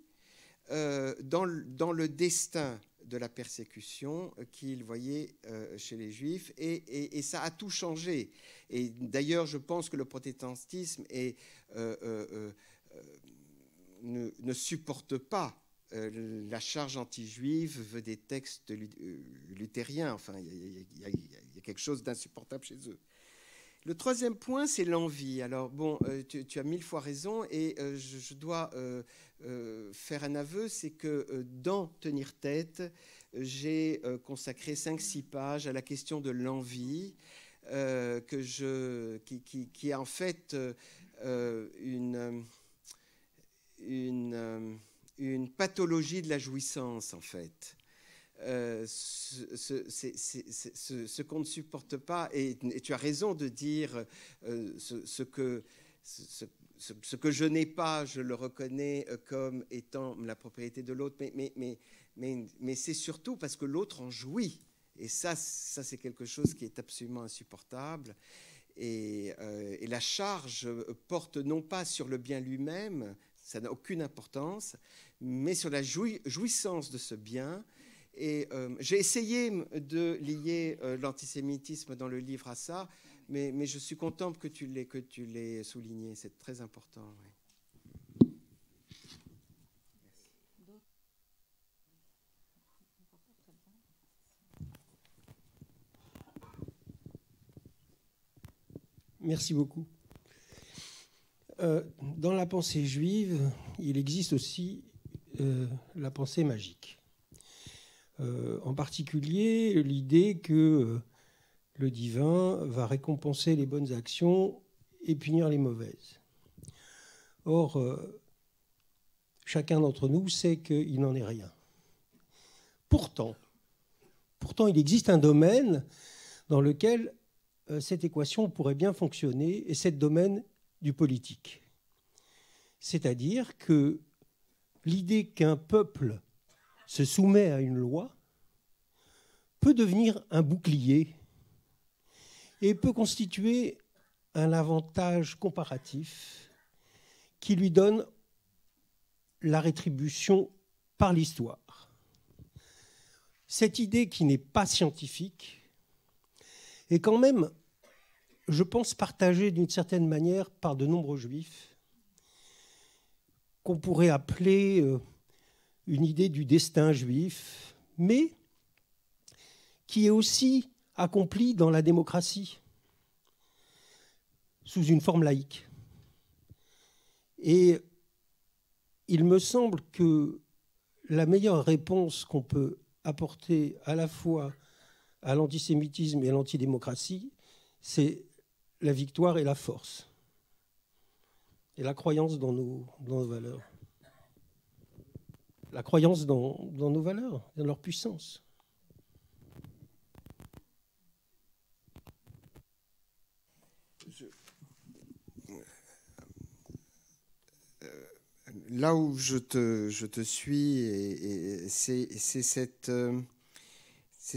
dans le destin de la persécution qu'ils voyaient chez les Juifs, et ça a tout changé. Et d'ailleurs, je pense que le protestantisme ne supporte pas la charge anti-juive des textes luthériens. Enfin, il y a quelque chose d'insupportable chez eux. Le troisième point, c'est l'envie. Alors, bon, tu as 1000 fois raison, et je dois faire un aveu, c'est que dans Tenir tête, j'ai consacré 5-6 pages à la question de l'envie, qui est en fait une pathologie de la jouissance, en fait. Ce qu'on ne supporte pas, et tu as raison de dire ce que je n'ai pas, je le reconnais comme étant la propriété de l'autre, mais c'est surtout parce que l'autre en jouit. Et ça c'est quelque chose qui est absolument insupportable. Et la charge porte non pas sur le bien lui-même, ça n'a aucune importance, mais sur la jouissance de ce bien. Et j'ai essayé de lier l'antisémitisme dans le livre à ça, mais je suis content que tu l'aies souligné. C'est très important. Oui. Merci beaucoup. Dans la pensée juive, il existe aussi la pensée magique. En particulier, l'idée que le divin va récompenser les bonnes actions et punir les mauvaises. Or, chacun d'entre nous sait qu'il n'en est rien. Pourtant, il existe un domaine dans lequel cette équation pourrait bien fonctionner, et c'est le domaine du politique. C'est-à-dire que l'idée qu'un peuple se soumet à une loi peut devenir un bouclier et peut constituer un avantage comparatif qui lui donne la rétribution par l'histoire. Cette idée qui n'est pas scientifique est quand même, je pense, partagée d'une certaine manière par de nombreux juifs, qu'on pourrait appeler une idée du destin juif, mais qui est aussi accomplie dans la démocratie, sous une forme laïque. Et il me semble que la meilleure réponse qu'on peut apporter à la fois à l'antisémitisme et à l'antidémocratie, c'est la victoire et la force, et la croyance dans nos valeurs. La croyance dans nos valeurs, dans leur puissance. Là où je te suis, c'est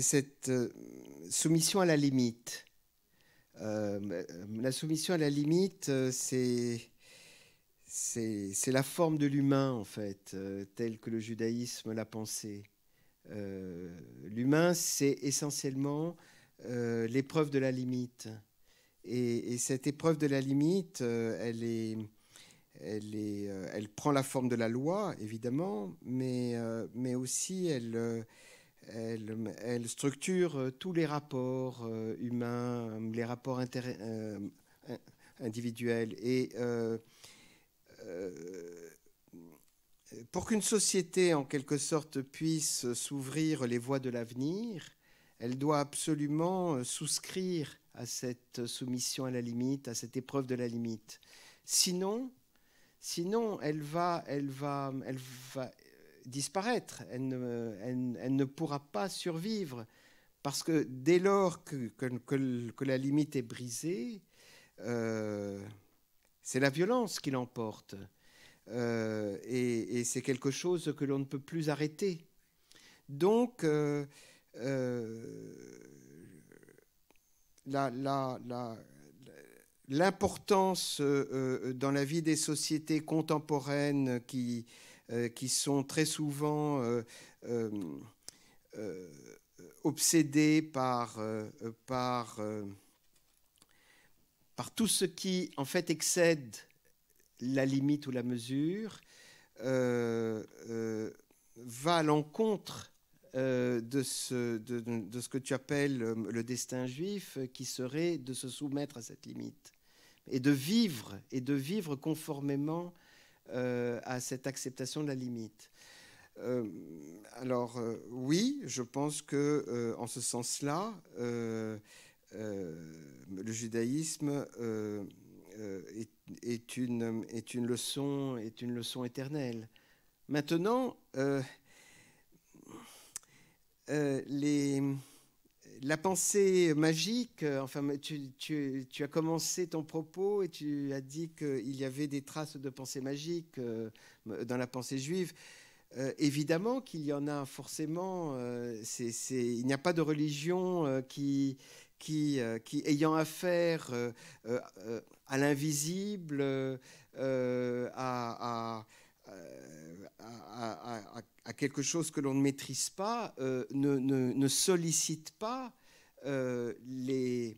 cette soumission à la limite. La soumission à la limite, c'est la forme de l'humain, en fait, telle que le judaïsme l'a pensé. L'humain, c'est essentiellement l'épreuve de la limite. Et cette épreuve de la limite, elle prend la forme de la loi, évidemment, mais aussi elle structure tous les rapports humains, les rapports individuels. Et pour qu'une société, en quelque sorte, puisse s'ouvrir les voies de l'avenir, elle doit absolument souscrire à cette soumission à la limite, à cette épreuve de la limite. Sinon elle va disparaître, elle ne pourra pas survivre, parce que dès lors que la limite est brisée, c'est la violence qui l'emporte, et c'est quelque chose que l'on ne peut plus arrêter. Donc, l'importance dans la vie des sociétés contemporaines qui sont très souvent obsédées par tout ce qui, en fait, excède la limite ou la mesure, va à l'encontre de ce que tu appelles le destin juif, qui serait de se soumettre à cette limite et de vivre conformément à cette acceptation de la limite. Alors oui, je pense que en ce sens-là, le judaïsme est une leçon éternelle. Maintenant, la pensée magique, enfin, tu as commencé ton propos et tu as dit qu'il y avait des traces de pensée magique dans la pensée juive. Évidemment qu'il y en a forcément. Il n'y a pas de religion qui ayant affaire à l'invisible, à quelque chose que l'on ne maîtrise pas, ne sollicite pas les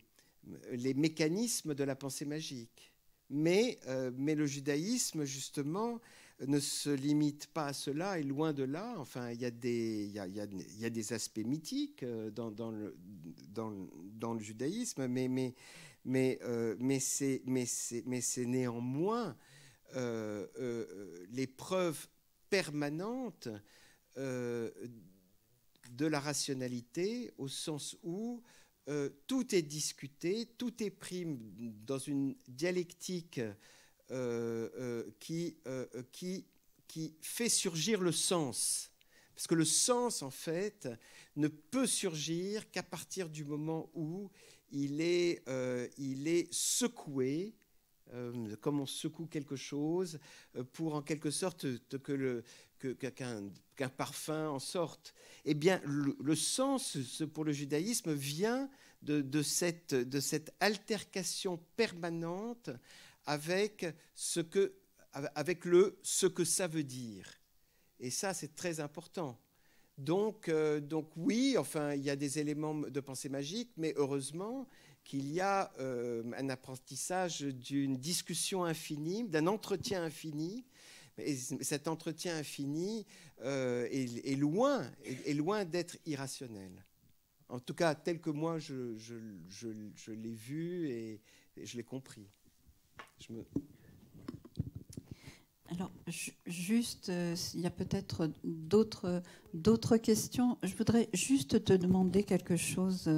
mécanismes de la pensée magique. Mais le judaïsme, justement, ne se limite pas à cela, et loin de là. Enfin, il y a des aspects mythiques dans le judaïsme, mais c'est néanmoins l'épreuve permanente de la rationalité, au sens où tout est discuté, tout est pris dans une dialectique qui fait surgir le sens. Parce que le sens, en fait, ne peut surgir qu'à partir du moment où il est secoué, comme on secoue quelque chose, pour en quelque sorte qu'un parfum en sorte. Eh bien, le sens, pour le judaïsme, vient de cette altercation permanente avec ce que ça veut dire. Et ça, c'est très important. Donc oui, enfin, il y a des éléments de pensée magique, mais heureusement qu'il y a un apprentissage d'une discussion infinie, d'un entretien infini. Et cet entretien infini est loin d'être irrationnel. En tout cas, tel que moi, je l'ai vu et je l'ai compris. Alors, juste, il y a peut-être d'autres questions. Je voudrais juste te demander quelque chose,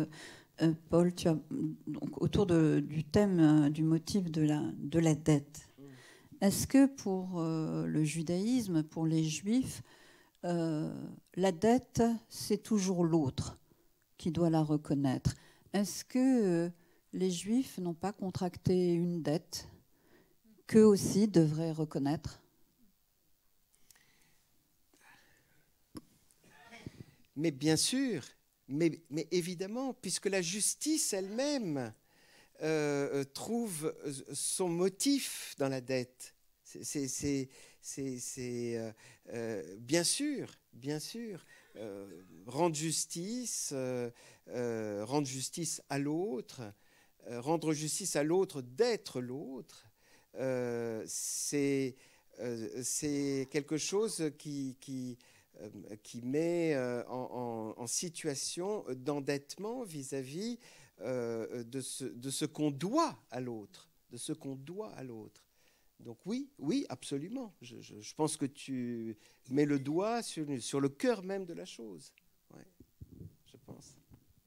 Paul. Tu as, donc, autour du thème, du motif de la dette. Est-ce que pour le judaïsme, pour les juifs, la dette, c'est toujours l'autre qui doit la reconnaître? Est-ce que les juifs n'ont pas contracté une dette qu'eux aussi devraient reconnaître? Mais bien sûr, Mais évidemment, puisque la justice elle-même trouve son motif dans la dette. C'est bien sûr, rendre justice à l'autre, rendre justice à l'autre d'être l'autre, c'est quelque chose qui met en situation d'endettement vis-à-vis de ce qu'on doit à l'autre, Donc oui, absolument. Je pense que tu mets le doigt sur le cœur même de la chose. Ouais, je pense.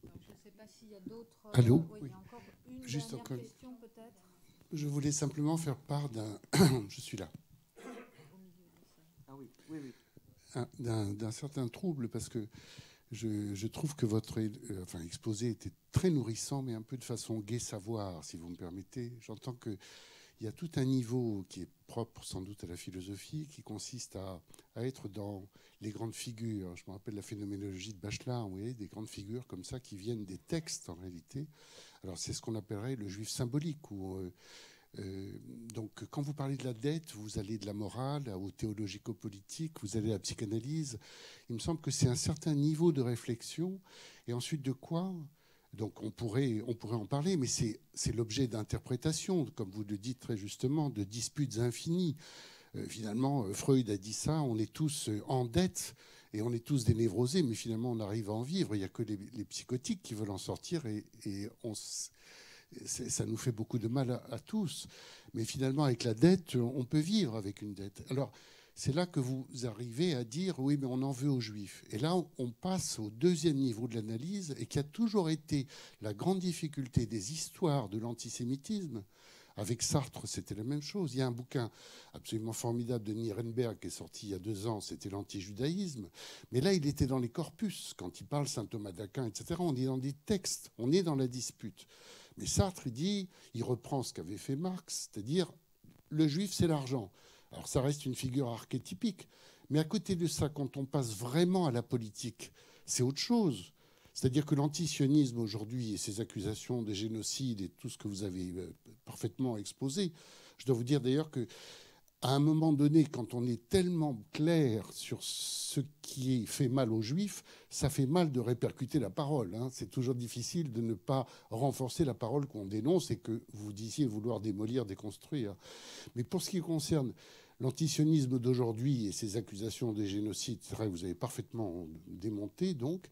Donc, je ne sais pas s'il y a d'autres... Allô? Oui, il y a encore une Juste dernière encore... question peut-être. Je voulais simplement faire part d'un... je suis là. Ah oui. D'un certain trouble, parce que je trouve que votre exposé était très nourrissant, mais un peu de façon gai savoir, si vous me permettez. J'entends qu'il y a tout un niveau qui est propre sans doute à la philosophie, qui consiste à être dans les grandes figures. Je me rappelle la phénoménologie de Bachelard, vous voyez, des grandes figures comme ça qui viennent des textes en réalité. Alors c'est ce qu'on appellerait le juif symbolique, donc, quand vous parlez de la dette, vous allez de la morale au théologico-politique, vous allez à la psychanalyse. Il me semble que c'est un certain niveau de réflexion. Et ensuite de quoi? Donc, on pourrait en parler, mais c'est l'objet d'interprétation, comme vous le dites très justement, de disputes infinies. Finalement, Freud a dit ça, on est tous en dette et on est tous des névrosés, mais finalement, on arrive à en vivre. Il n'y a que les psychotiques qui veulent en sortir et ça nous fait beaucoup de mal à tous. Mais finalement, avec la dette, on peut vivre avec une dette. Alors, c'est là que vous arrivez à dire, oui, mais on en veut aux Juifs. Et là, on passe au deuxième niveau de l'analyse, et qui a toujours été la grande difficulté des histoires de l'antisémitisme. Avec Sartre, c'était la même chose. Il y a un bouquin absolument formidable de Nirenberg qui est sorti il y a 2 ans, c'était l'antijudaïsme. Mais là, il était dans les corpus, quand il parle Saint Thomas d'Aquin, etc. On est dans des textes, on est dans la dispute. Mais Sartre, il reprend ce qu'avait fait Marx, c'est-à-dire le juif, c'est l'argent. Alors ça reste une figure archétypique. Mais à côté de ça, quand on passe vraiment à la politique, c'est autre chose. C'est-à-dire que l'antisionisme aujourd'hui et ses accusations de génocide et tout ce que vous avez parfaitement exposé, je dois vous dire d'ailleurs que à un moment donné, quand on est tellement clair sur ce qui fait mal aux Juifs, ça fait mal de répercuter la parole. C'est toujours difficile de ne pas renforcer la parole qu'on dénonce et que vous disiez vouloir démolir, déconstruire. Mais pour ce qui concerne l'antisionisme d'aujourd'hui et ses accusations de génocide, c'est vrai, vous avez parfaitement démonté, donc,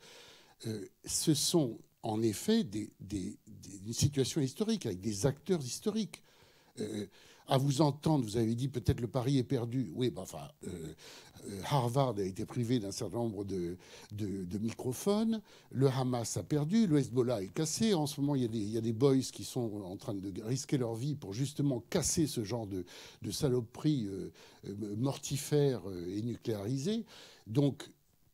ce sont en effet une situation historique, avec des acteurs historiques. À vous entendre, vous avez dit peut-être le pari est perdu. Oui, Harvard a été privé d'un certain nombre de microphones. Le Hamas a perdu. Le Hezbollah est cassé. En ce moment, il y a des boys qui sont en train de risquer leur vie pour justement casser ce genre de saloperies mortifères et nucléarisées. Donc,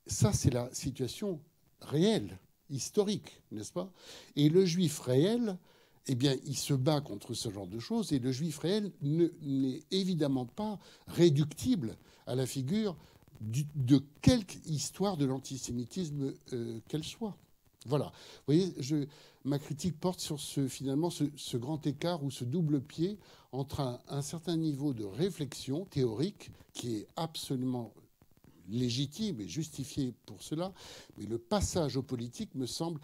ça, c'est la situation réelle, historique, n'est-ce pas? Et le juif réel... eh bien, il se bat contre ce genre de choses et le juif réel n'est évidemment pas réductible à la figure de quelque histoire de l'antisémitisme qu'elle soit. Voilà. Vous voyez, ma critique porte sur ce grand écart ou ce double pied entre un certain niveau de réflexion théorique qui est absolument légitime et justifié pour cela, mais le passage au politique me semble...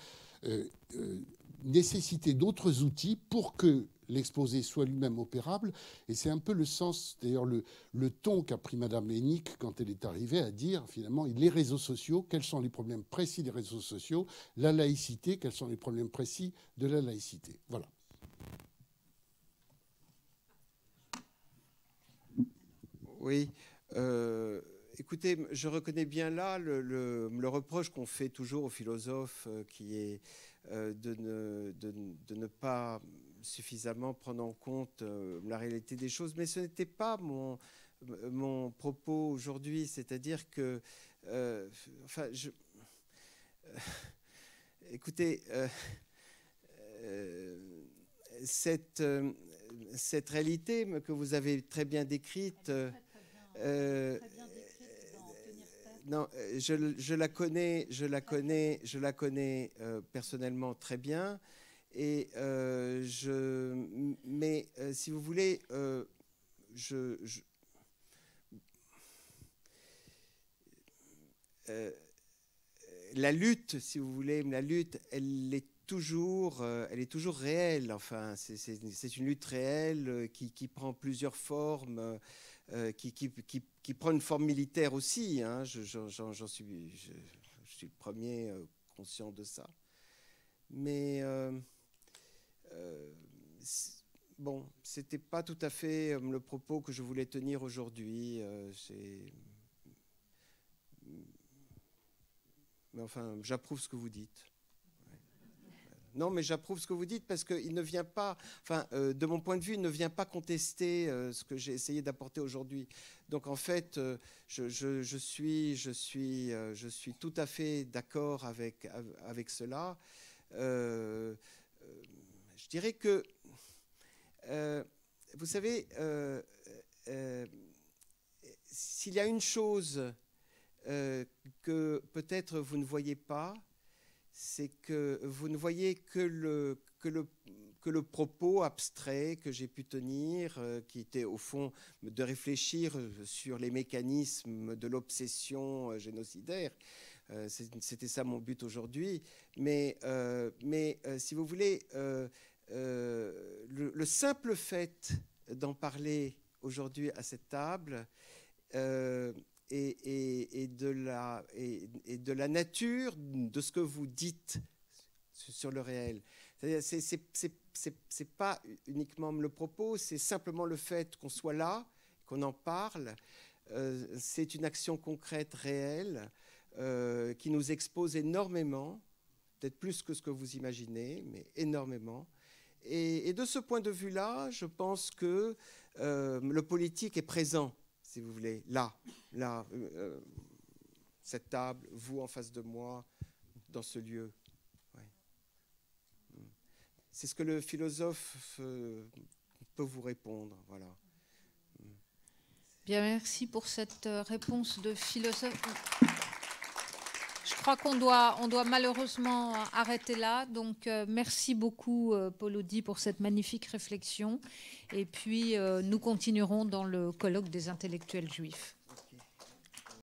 nécessiter d'autres outils pour que l'exposé soit lui-même opérable. Et c'est un peu le sens, d'ailleurs, le ton qu'a pris Madame Lénic quand elle est arrivée à dire, finalement, les réseaux sociaux, quels sont les problèmes précis des réseaux sociaux, la laïcité, quels sont les problèmes précis de la laïcité. Voilà. Oui. Écoutez, je reconnais bien là le reproche qu'on fait toujours aux philosophes qui est de ne pas suffisamment prendre en compte la réalité des choses. Mais ce n'était pas mon propos aujourd'hui. C'est-à-dire que... écoutez, cette réalité que vous avez très bien décrite... non, je la connais personnellement très bien. Et mais si vous voulez, la lutte, si vous voulez, la lutte, elle est toujours réelle. Enfin, c'est une lutte réelle qui prend plusieurs formes, qui prend une forme militaire aussi. Hein. Je suis le premier conscient de ça. Mais bon, c'était pas tout à fait le propos que je voulais tenir aujourd'hui. Mais enfin, j'approuve ce que vous dites. Ouais. Non, mais j'approuve ce que vous dites parce qu'il ne vient pas, enfin, de mon point de vue, il ne vient pas contester ce que j'ai essayé d'apporter aujourd'hui. Donc, en fait, je suis tout à fait d'accord avec cela. Je dirais que, vous savez, s'il y a une chose que peut-être vous ne voyez pas, c'est que vous ne voyez que le propos abstrait que j'ai pu tenir, qui était au fond de réfléchir sur les mécanismes de l'obsession génocidaire. C'était ça mon but aujourd'hui. Mais si vous voulez, le simple fait d'en parler aujourd'hui à cette table et de la nature de ce que vous dites sur le réel. C'est pas uniquement le propos, c'est simplement le fait qu'on soit là, qu'on en parle. C'est une action concrète, réelle, qui nous expose énormément, peut-être plus que ce que vous imaginez, mais énormément. Et de ce point de vue-là, je pense que le politique est présent, si vous voulez, là, cette table, vous en face de moi, dans ce lieu. Ouais. C'est ce que le philosophe peut vous répondre, voilà. Bien, merci pour cette réponse de philosophe. Je crois qu'on doit malheureusement arrêter là. Donc, merci beaucoup, Paul Audy, pour cette magnifique réflexion. Et puis, nous continuerons dans le colloque des intellectuels juifs.